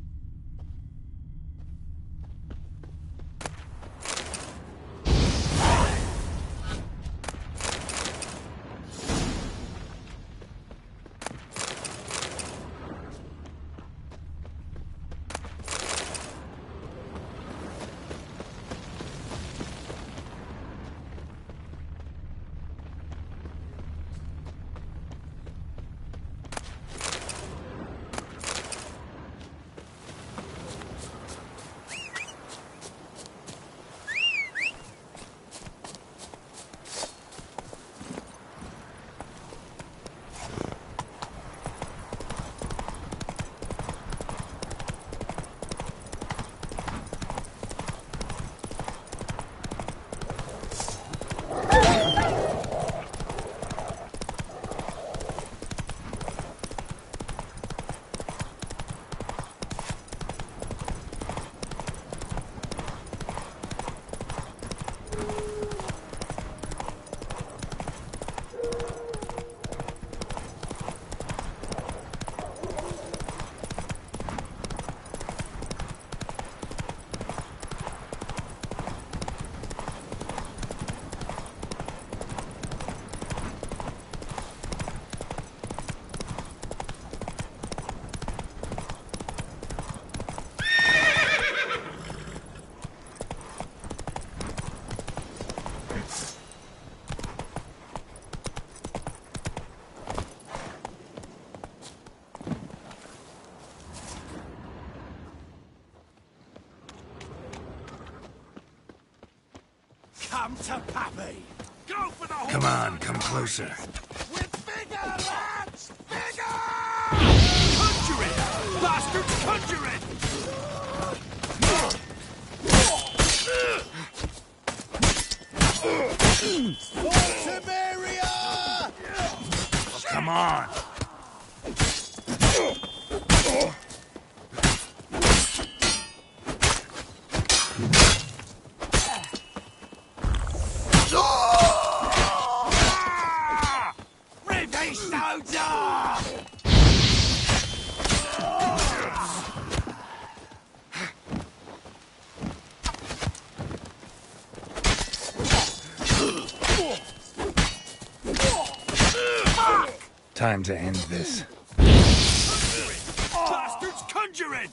come to Pappy. Go for the horse. Come on, come closer. We're bigger, lads! Bigger! Conjure it! Bastards, conjure it! Samaria! Oh, come on. Rip these stones off! Time to end this. Bastards, conjure it!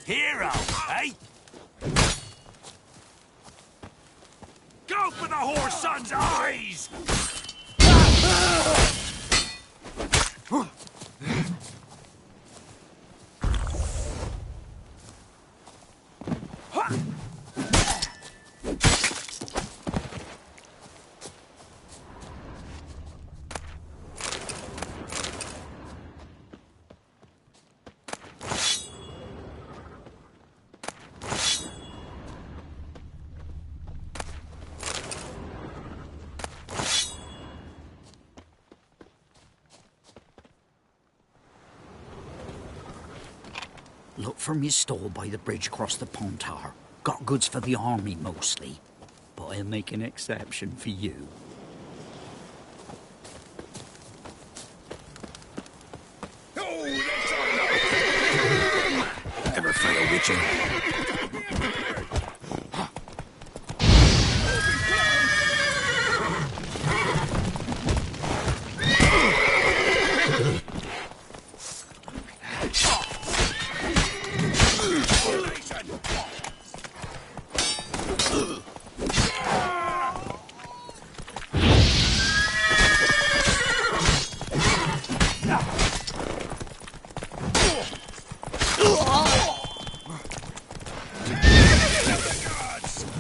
Hero, eh? Go for the horse son's eyes! Look from your stall by the bridge across the Pontar. Got goods for the army mostly, but I'll make an exception for you. Ever fight a witcher?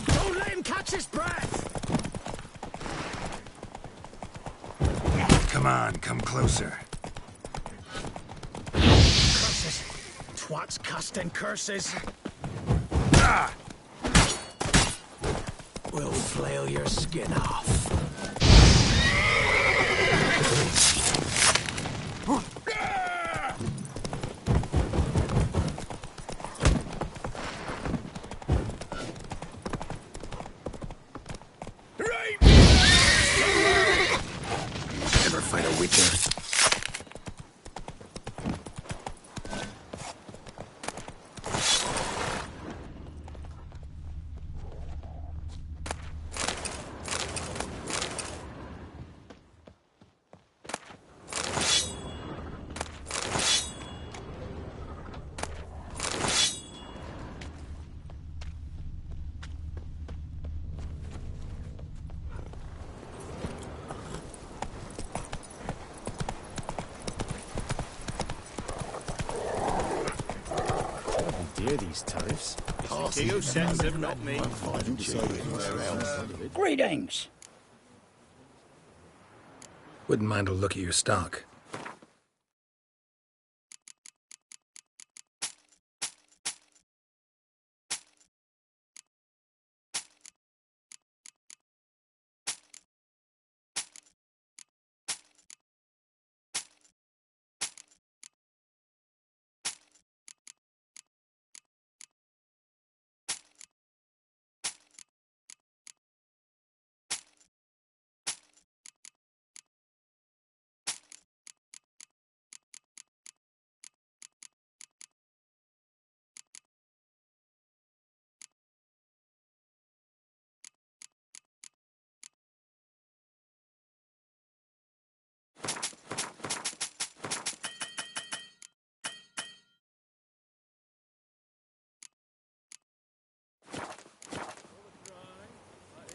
Don't let him catch his breath! Come on, come closer. Curses! Twats casting curses! We'll flail your skin off. Ever fight a witcher? Dear, these tariffs. You sets them, not me. Greetings! Wouldn't mind a look at your stock.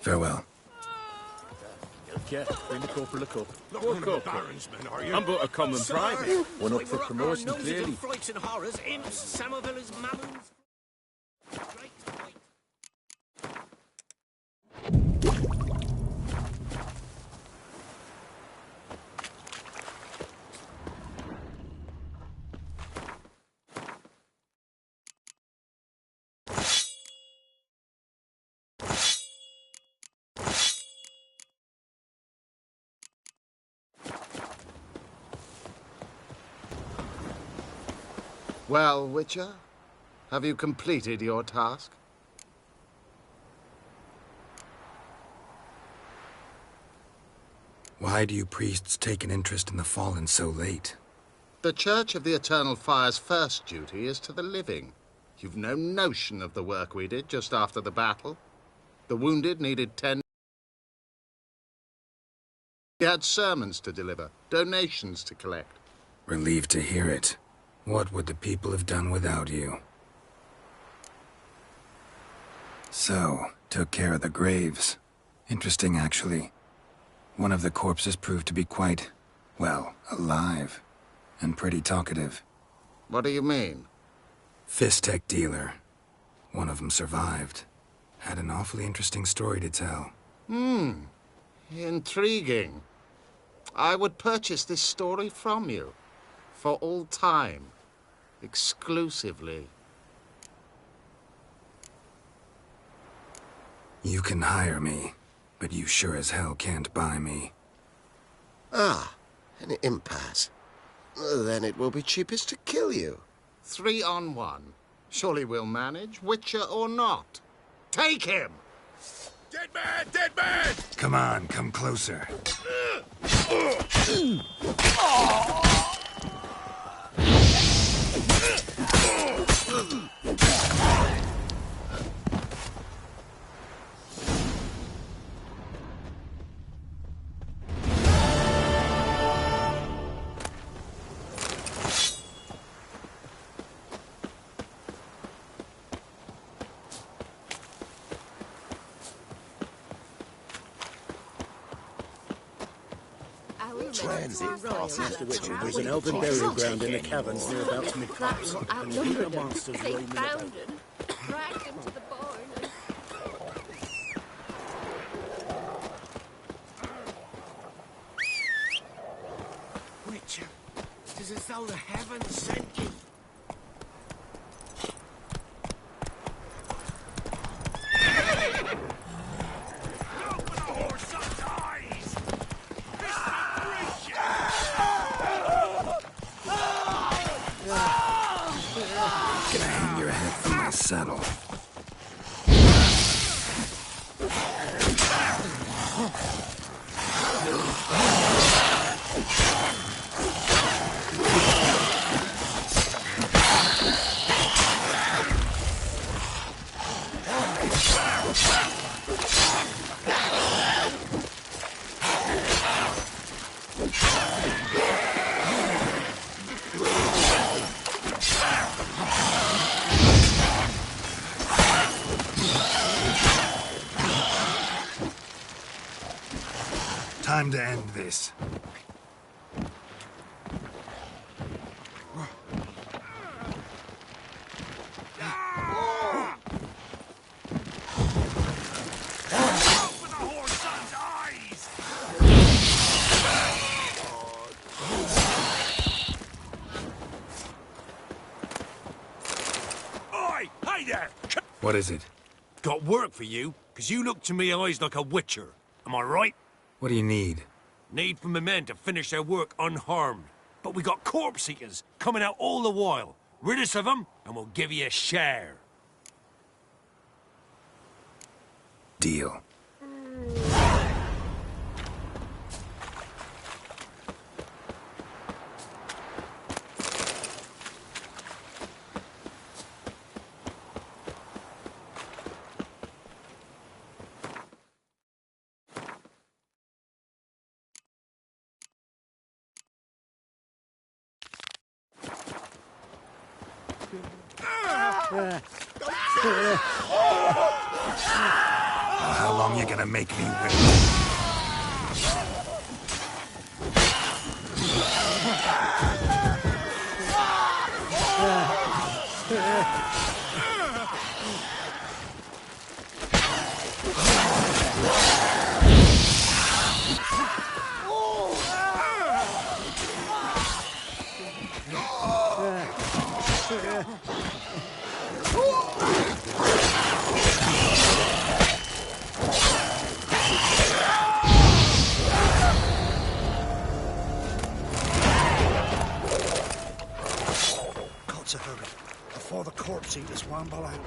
Farewell. Yeah, bring the corporal a cup. Not What one of the corporal? Baron's men, are you? I'm but a common Sir, private. One up like for we're promotion, our noses clearly. and frights and horrors, imps, Somerville's mammons. Well, Witcher, have you completed your task? Why do you priests take an interest in the fallen so late? The Church of the Eternal Fire's first duty is to the living. You've no notion of the work we did just after the battle. The wounded needed 10. We had sermons to deliver, donations to collect. Relieved to hear it. What would the people have done without you? So, took care of the graves. Interesting, actually. One of the corpses proved to be quite, well, alive. And pretty talkative. What do you mean? Fist tech dealer. One of them survived. Had an awfully interesting story to tell. Intriguing. I would purchase this story from you. For all time. Exclusively. You can hire me, but you sure as hell can't buy me. Ah, an impasse. Then it will be cheapest to kill you. 3 on 1. Surely we'll manage, Witcher or not. Take him! Dead man! Dead man! Come on, come closer. Mr. Witcher, there's an elven burial ground in the caverns near about Midcross. And the monsters roaming about. Dragged him to the barn and... Witcher, it is as though the heavens sent you. Gonna hang your head from my saddle. Time to end this. Oi! Hey there! What is it? Got work for you, because you look to me eyes like a witcher. Am I right? What do you need? Need for my men to finish their work unharmed. But we got corpse eaters coming out all the while. Rid us of them, and we'll give you a share. Deal. How long you gonna make me wait? See this wamble out.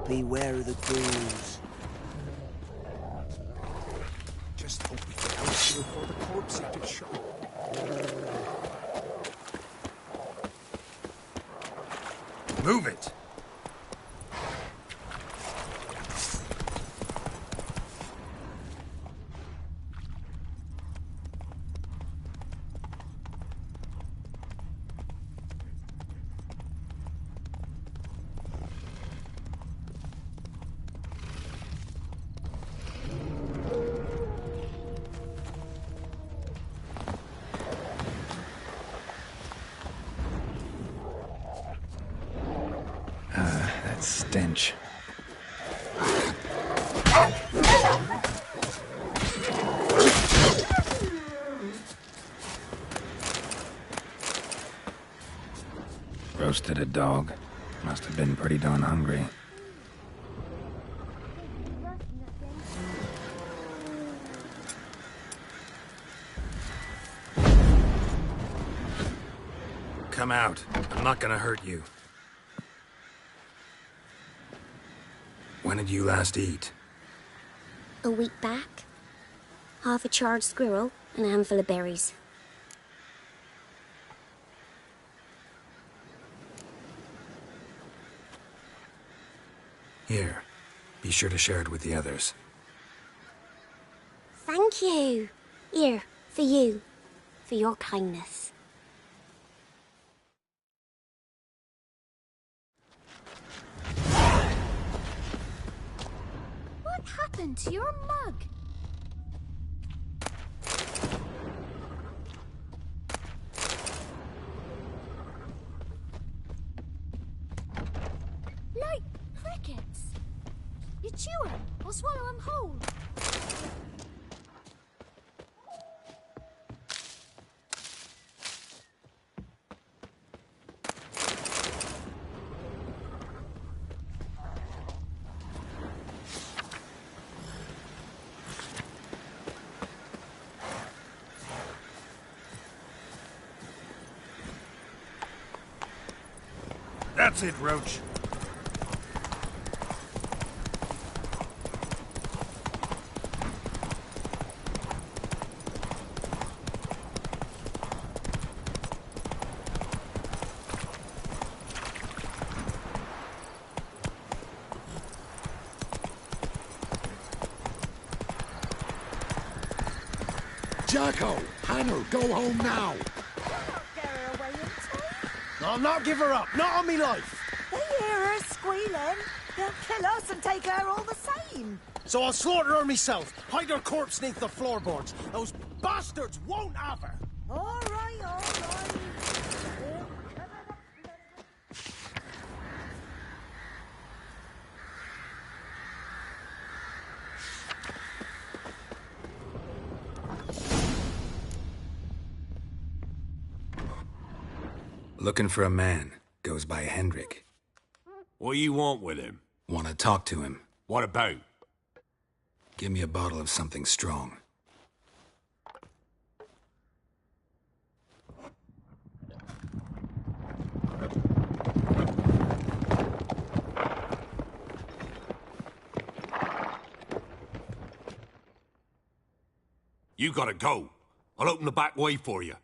Beware of the ghouls. Just hope we get out here before the corpse can show. Move it! That stench. Roasted a dog. Must have been pretty darn hungry. Come out. I'm not gonna hurt you. When did you last eat? A week back. Half a charred squirrel and a handful of berries. Here. Be sure to share it with the others. Thank you. Here, for you. For your kindness. What happened to your mug? Like crickets. You chew them or swallow them whole. That's it, Roach. Jacko, Hannah, go home now. I'll not give her up, not on me life. They hear her squealing. They'll kill us and take her all the same. So I'll slaughter her myself, hide her corpse beneath the floorboards. Those bastards won't have her. All right, all right. Looking for a man. Goes by Hendrik. What you want with him? Want to talk to him. What about? Give me a bottle of something strong. You gotta go. I'll open the back way for you.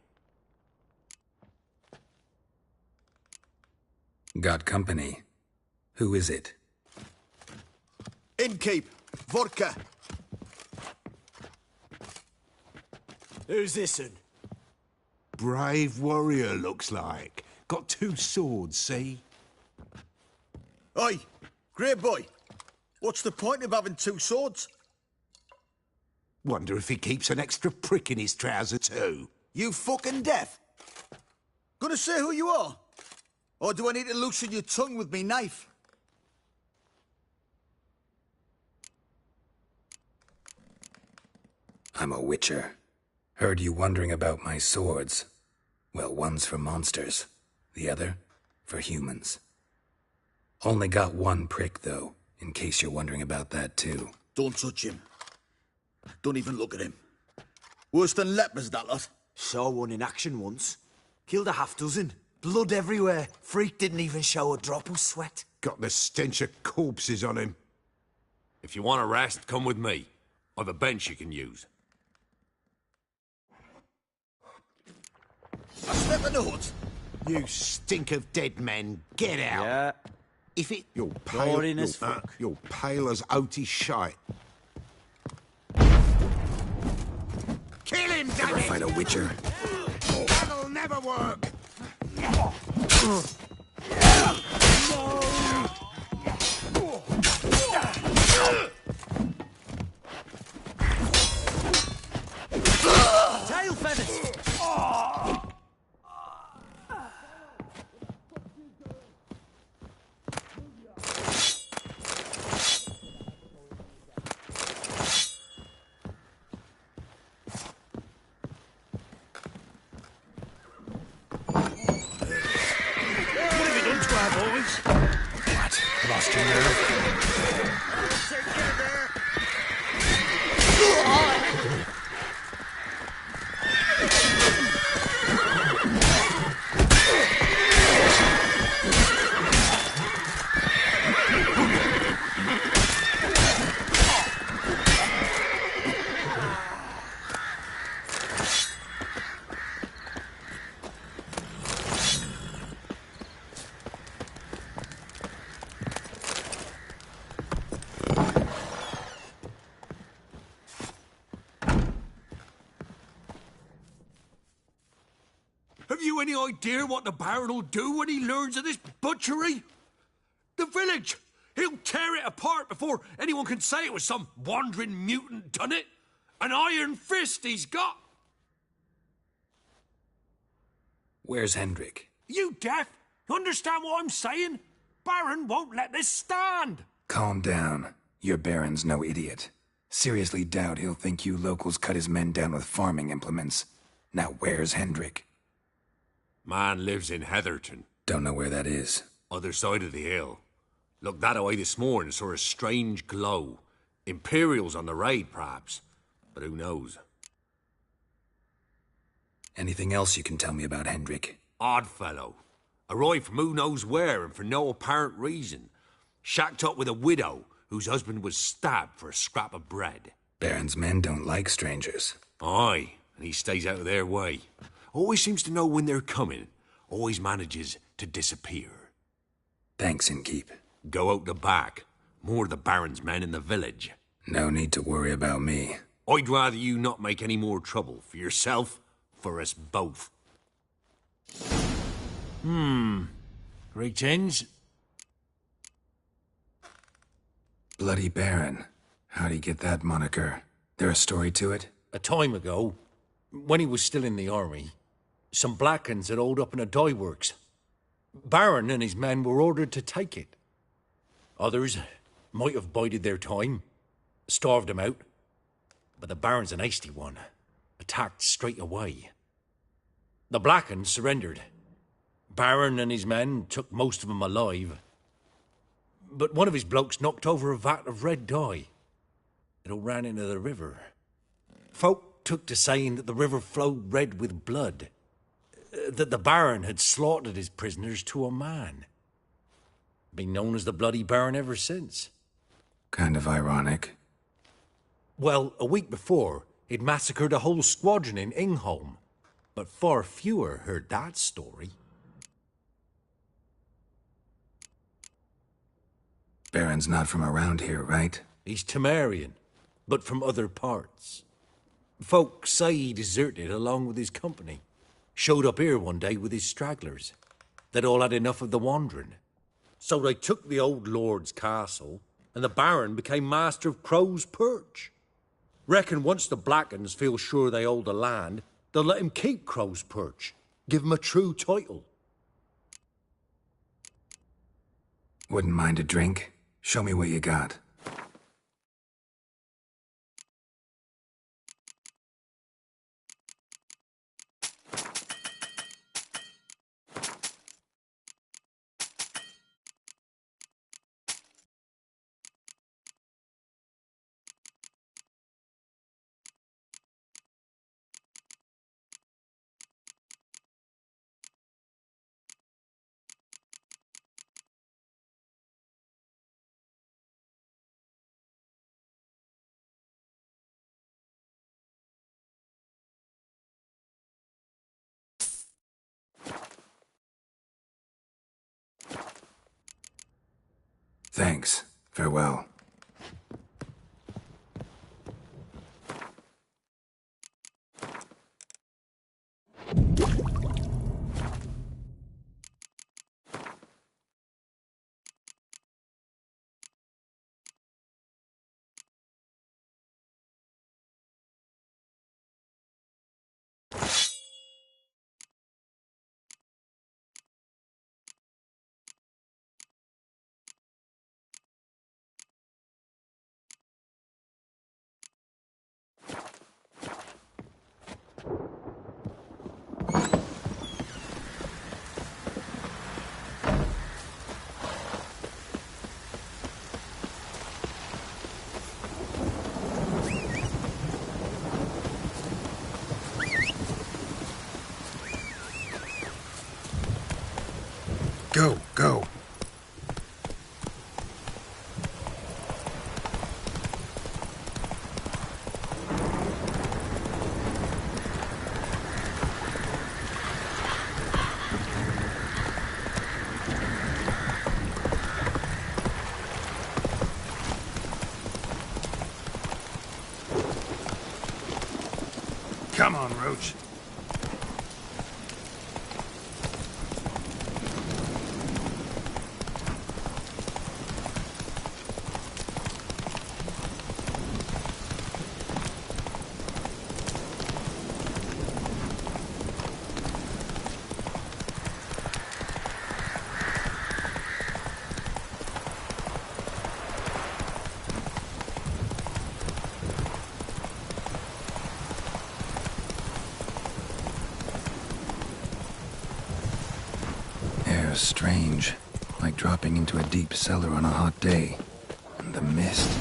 Got company. Who is it? Innkeep, vodka. Who's this'n? Brave warrior, looks like. Got 2 swords, see? Oi, great boy. What's the point of having 2 swords? Wonder if he keeps an extra prick in his trouser too. You fucking deaf. Gonna say who you are? Or do I need to loosen your tongue with me knife? I'm a witcher. Heard you wondering about my swords. Well, one's for monsters. The other, for humans. Only got 1 prick, though, in case you're wondering about that, too. Don't touch him. Don't even look at him. Worse than lepers, that lot. Saw one in action once. Killed a half-dozen. Blood everywhere. Freak didn't even show a drop of sweat. Got the stench of corpses on him. If you want a rest, come with me. I've a bench you can use. I slept in the hut. You stink of dead men. Get out. Yeah. If it... You're pale, Boring as fuck. you're pale as oaty shite. Kill him, damn Ever it! fight a witcher? That'll never work! Tail feathers! What? Lost your nerve? Have you any idea what the Baron will do when he learns of this butchery? The village! He'll tear it apart before anyone can say it was some wandering mutant done it. An iron fist he's got! Where's Hendrik? You deaf? Understand what I'm saying? Baron won't let this stand! Calm down. Your Baron's no idiot. Seriously doubt he'll think you locals cut his men down with farming implements. Now where's Hendrik? Man lives in Heatherton. Don't know where that is. Other side of the hill. Looked that away this morning, saw a strange glow. Imperials on the raid, perhaps. But who knows? Anything else you can tell me about Hendrik? Odd fellow. Arrived from who knows where and for no apparent reason. Shacked up with a widow whose husband was stabbed for a scrap of bread. Baron's men don't like strangers. Aye, and he stays out of their way. Always seems to know when they're coming. Always manages to disappear. Thanks, Innkeep. Go out the back. More of the Baron's men in the village. No need to worry about me. I'd rather you not make any more trouble. For yourself, for us both. Greetings. Bloody Baron. How'd he get that moniker? There a story to it? A time ago, when he was still in the army, some Blackens had holed up in a dye works. Baron and his men were ordered to take it. Others might have bided their time, starved him out. But the Baron's an hasty one. Attacked straight away. The Blackens surrendered. Baron and his men took most of them alive. But one of his blokes knocked over a vat of red dye. It all ran into the river. Folk took to saying that the river flowed red with blood. That the Baron had slaughtered his prisoners to a man. Been known as the Bloody Baron ever since. Kind of ironic. Well, a week before, he'd massacred a whole squadron in Ingholm. But far fewer heard that story. Baron's not from around here, right? He's Temerian, but from other parts. Folk say he deserted along with his company. Showed up here one day with his stragglers. They'd all had enough of the wandering. So they took the old lord's castle, and the Baron became master of Crow's Perch. Reckon once the Blackens feel sure they hold the land, they'll let him keep Crow's Perch. Give him a true title. Wouldn't mind a drink? Show me what you got. Thanks. Farewell. Go, go. Come on, Roach. Strange, like dropping into a deep cellar on a hot day. And the mist.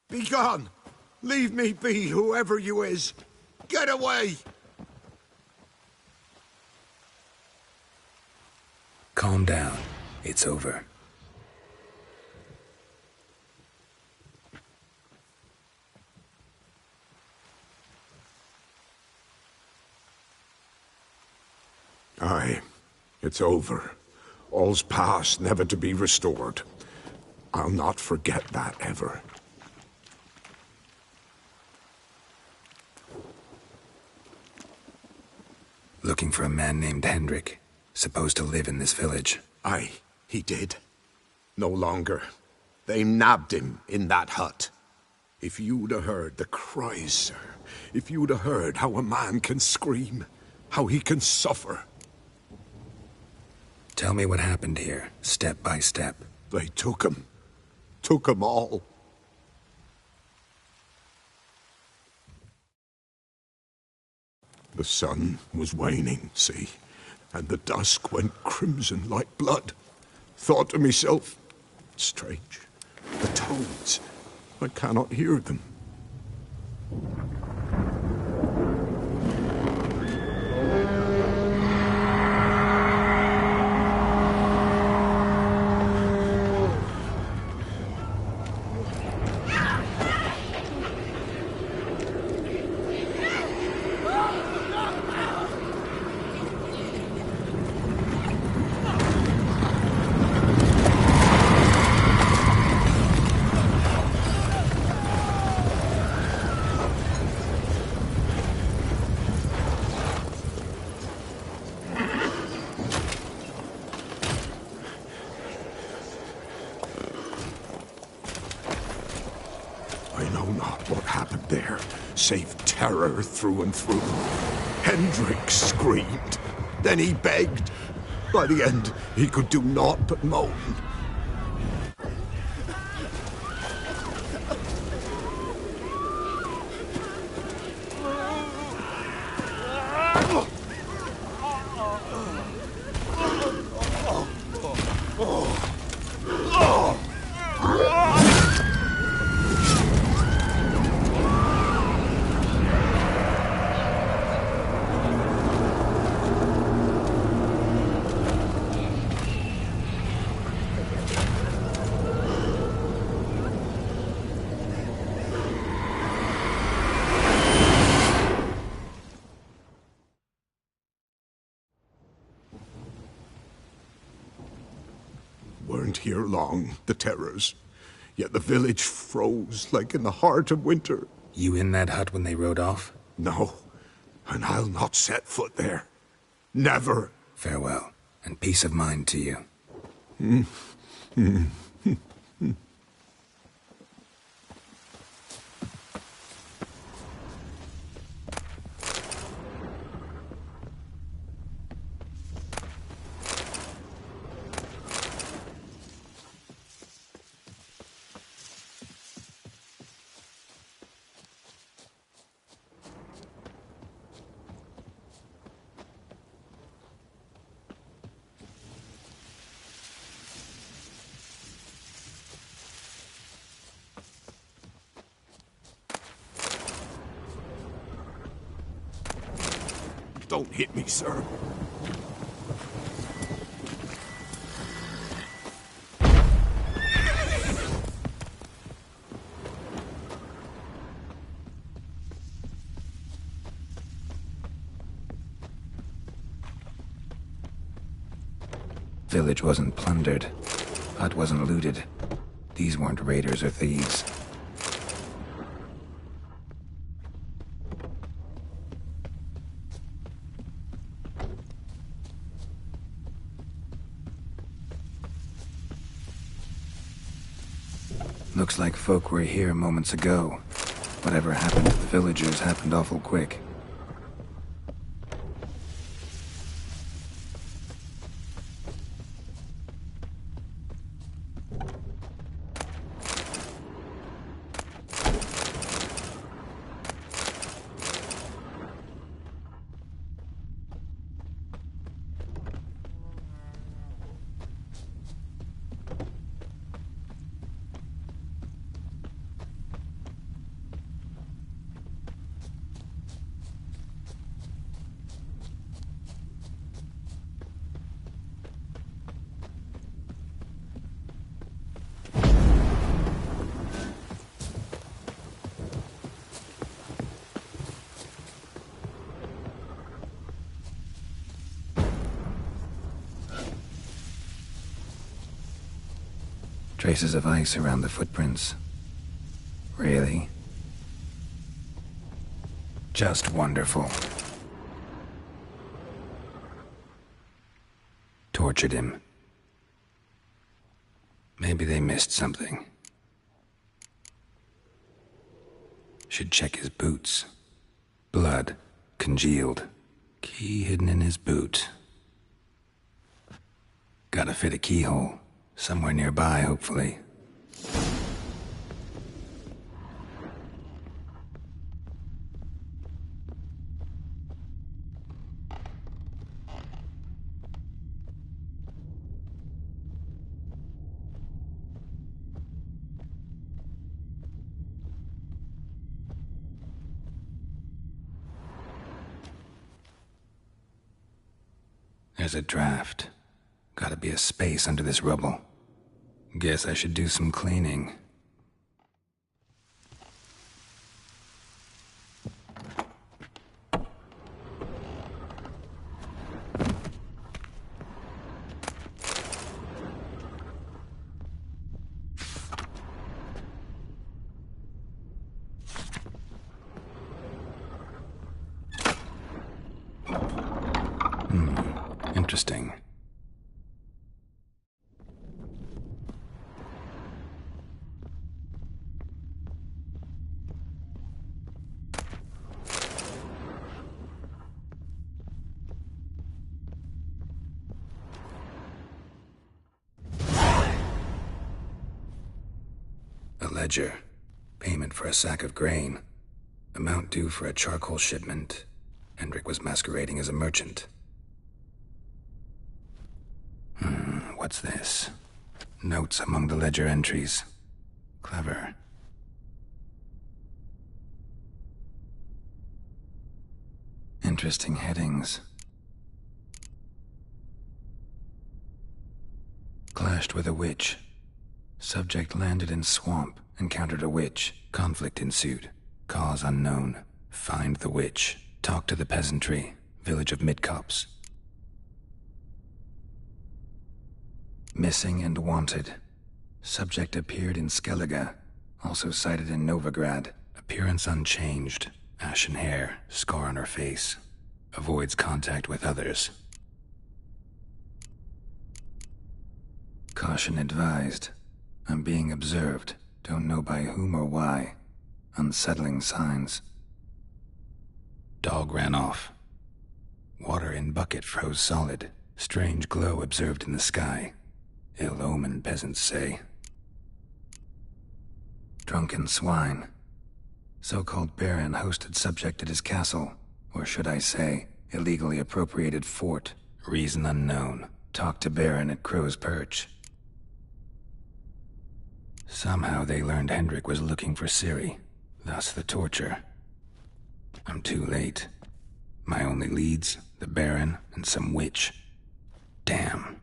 Be gone! Leave me be, whoever you is! Get away! Calm down. It's over. Aye, it's over. All's past, never to be restored. I'll not forget that ever. Looking for a man named Hendrik, supposed to live in this village. Aye, he did. No longer. They nabbed him in that hut. If you'd have heard the cries, sir. If you'd have heard how a man can scream, how he can suffer. Tell me what happened here, step by step. They took him. Took him all. The sun was waning, see, and the dusk went crimson like blood. Thought to myself, strange, the toads, I cannot hear them. Save terror through and through. Hendrik screamed. Then he begged. By the end, he could do naught but moan. here long, the terrors. Yet the village froze like in the heart of winter. You in that hut when they rode off? No, and I'll not set foot there. Never. Farewell, and peace of mind to you. Don't hit me, sir. Village wasn't plundered. Hut wasn't looted. These weren't raiders or thieves. Looks like folk were here moments ago. Whatever happened to the villagers happened awful quick. Traces of ice around the footprints. Really? Just wonderful. Tortured him. Maybe they missed something. Should check his boots. Blood. Congealed. Key hidden in his boot. Gotta fit a keyhole. Somewhere nearby, hopefully. There's a draft. Gotta be a space under this rubble. Guess I should do some cleaning. Interesting. A ledger. Payment for a sack of grain. Amount due for a charcoal shipment. Hendrik was masquerading as a merchant. What's this? Notes among the ledger entries. Clever. Interesting headings. Clashed with a witch. Subject landed in swamp, encountered a witch. Conflict ensued. Cause unknown. Find the witch. Talk to the peasantry. Village of Midcopse. Missing and wanted. Subject appeared in Skellige, also sighted in Novigrad. Appearance unchanged. Ashen hair, scar on her face. Avoids contact with others. Caution advised. I'm being observed. Don't know by whom or why. Unsettling signs. Dog ran off. Water in bucket froze solid. Strange glow observed in the sky. Ill omen, peasants say. Drunken swine. So-called baron hosted subject at his castle. Or should I say, illegally appropriated fort. Reason unknown. Talked to baron at Crow's Perch. Somehow they learned Hendrik was looking for Ciri. Thus the torture. I'm too late. My only leads, the baron and some witch. Damn.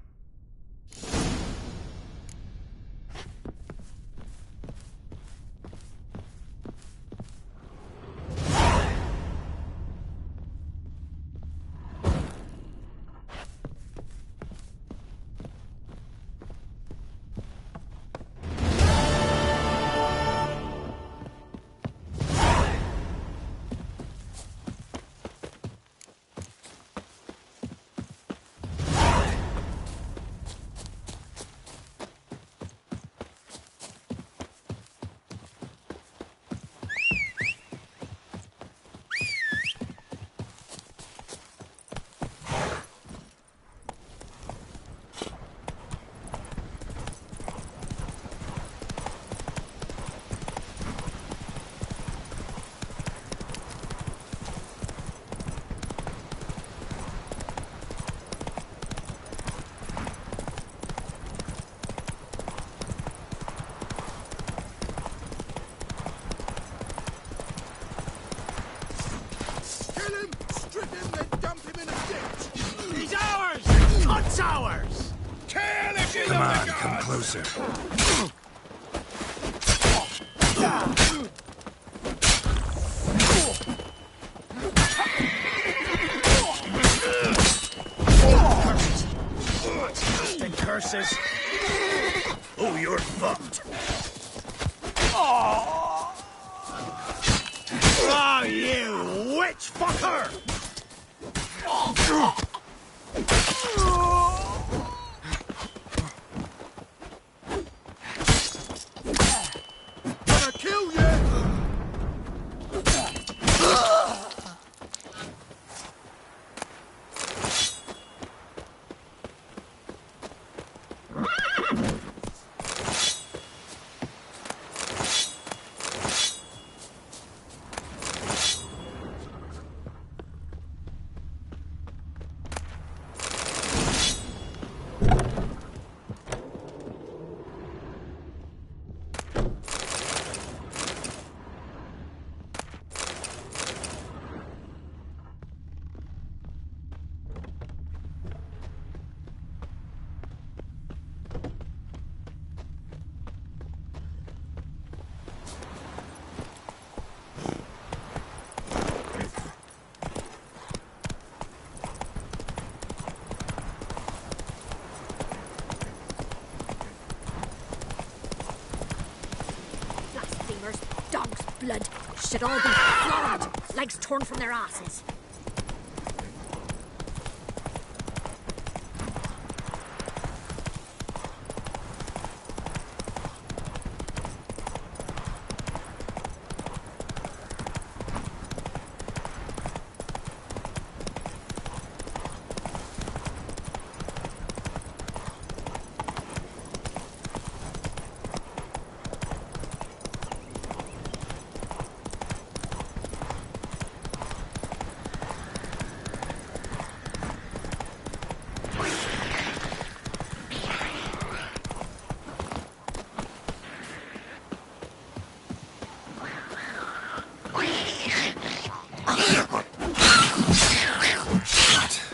Ours! Come on, come closer. Disgusting curses. Oh, you're fucked. Oh, you witch fucker! Gonna kill you! Dogs' blood should all be flogged, legs torn from their asses.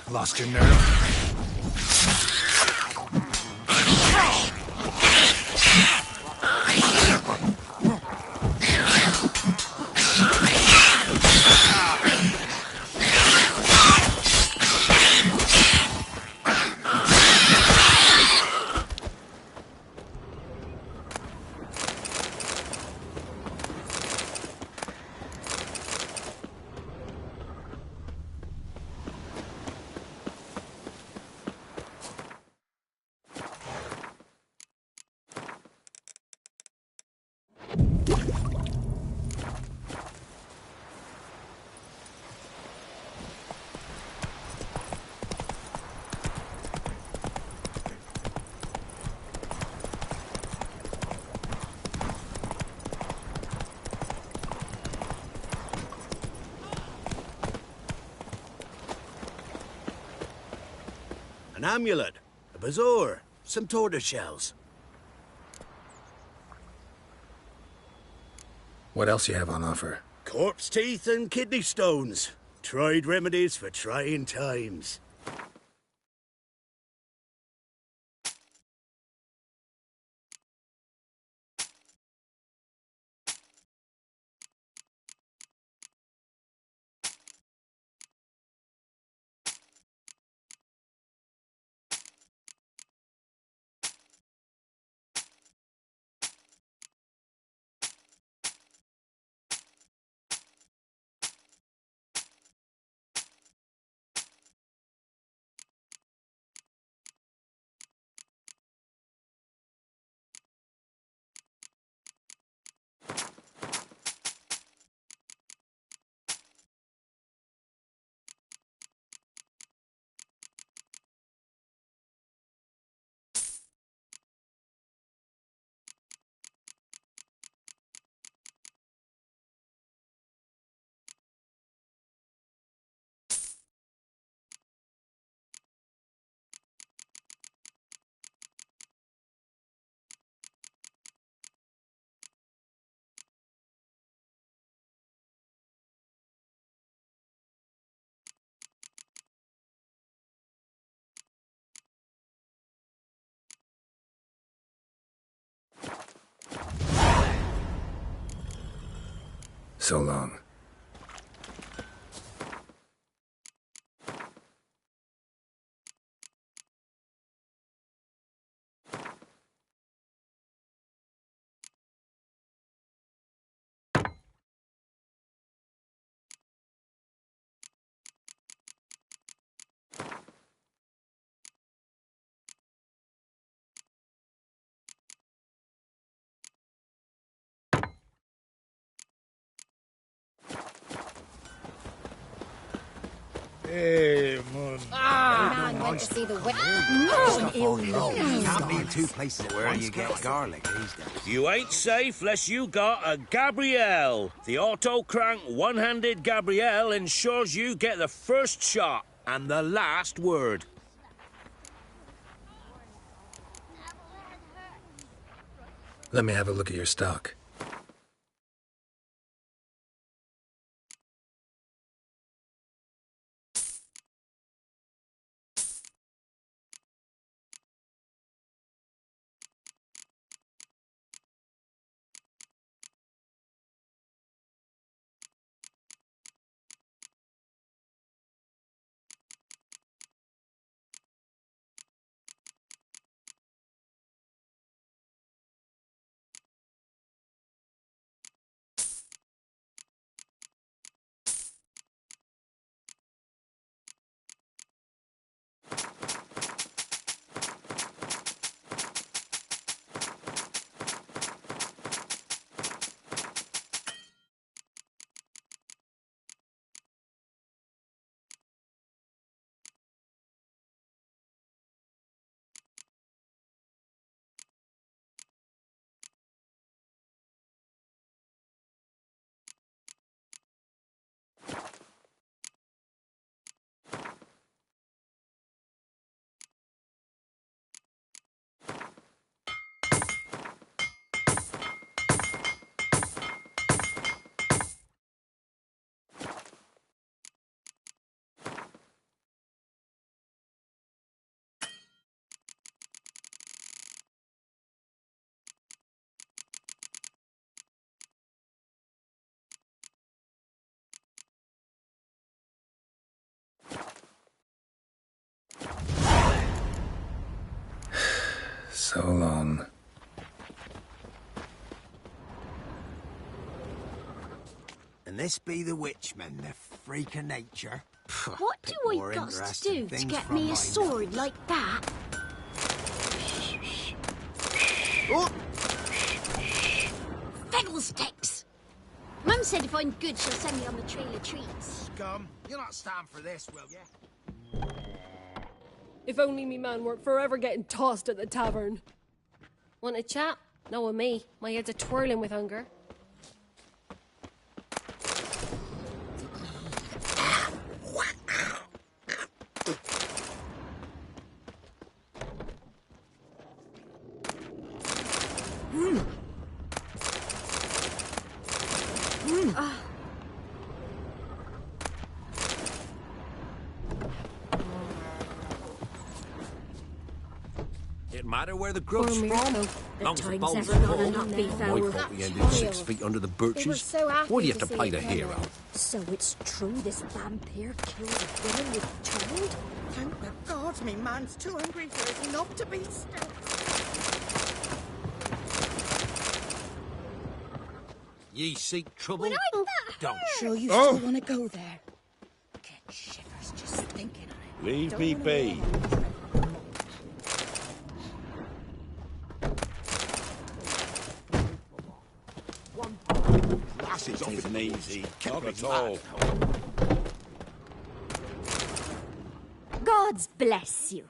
Lost your nerve? amulet, a bazoar, some tortoise shells. What else you have on offer? Corpse teeth and kidney stones. Tried remedies for trying times. So long. Hey, Moon. Man went to see the wet. Can't be in two places where you get garlic these days. You ain't safe less you got a Gabrielle. The auto-crank one-handed Gabrielle ensures you get the first shot and the last word. Let me have a look at your stock. So long. And this be the witchman, the freak of nature. What do I got to do to get me a sword like that? Oh! Fiddlesticks! Mum said if I'm good, she'll send me on the trail of treats. Scum, you'll not stand for this, will ya? If only me man weren't forever getting tossed at the tavern. Want a chat? No, with me. My head's a twirling with hunger. Didn't matter where the grub's Poor from. Mirko. Long as the time's bowls ever are not full. enough beef My hour. fault we ended 6 feet under the birches. so happy Why do you to have to see play it the come hero? out. So it's true this vampire kills women with child? Thank the gods me man's too hungry for it enough to be still. Ye seek trouble? When I Don't. Sure you Oh. still want to go there? Get shivers just thinking on it. Leave Don't me wanna be. Lasses off Isn't easy. Not me at all. Gods bless you.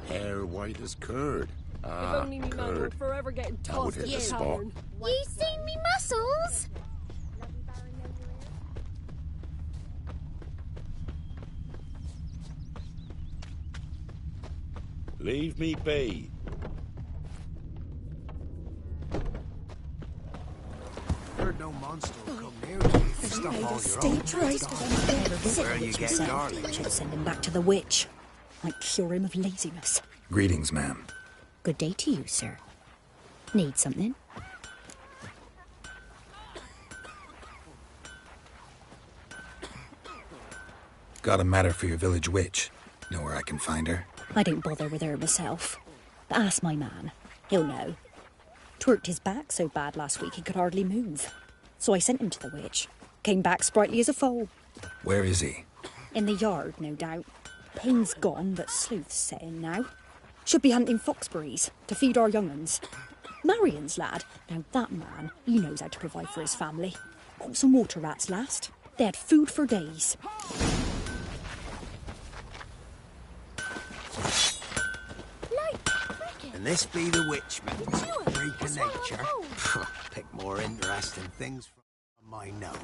Hair white as curd. If Ah, only me man curd. weren't forever getting That would tossed at hit the the spot. tavern. You seen me muscles? Leave me be. Heard no monster will come near you. Stuff all your own. Stage right. Where you get darling. Should send him back to the witch. Might cure him of laziness. Greetings, ma'am. Good day to you, sir. Need something? Got a matter for your village witch. Know where I can find her? I don't bother with her myself. But ask my man. He'll know. Twerked his back so bad last week he could hardly move. So I sent him to the witch. Came back sprightly as a foal. Where is he? In the yard, no doubt. Pain's gone, but sleuth's set in now. Should be hunting foxberries to feed our young uns. Marion's lad. Now that man, he knows how to provide for his family. Caught some water rats last. They had food for days. And this be the witchman's freak of nature. Pick more interesting things from my nose.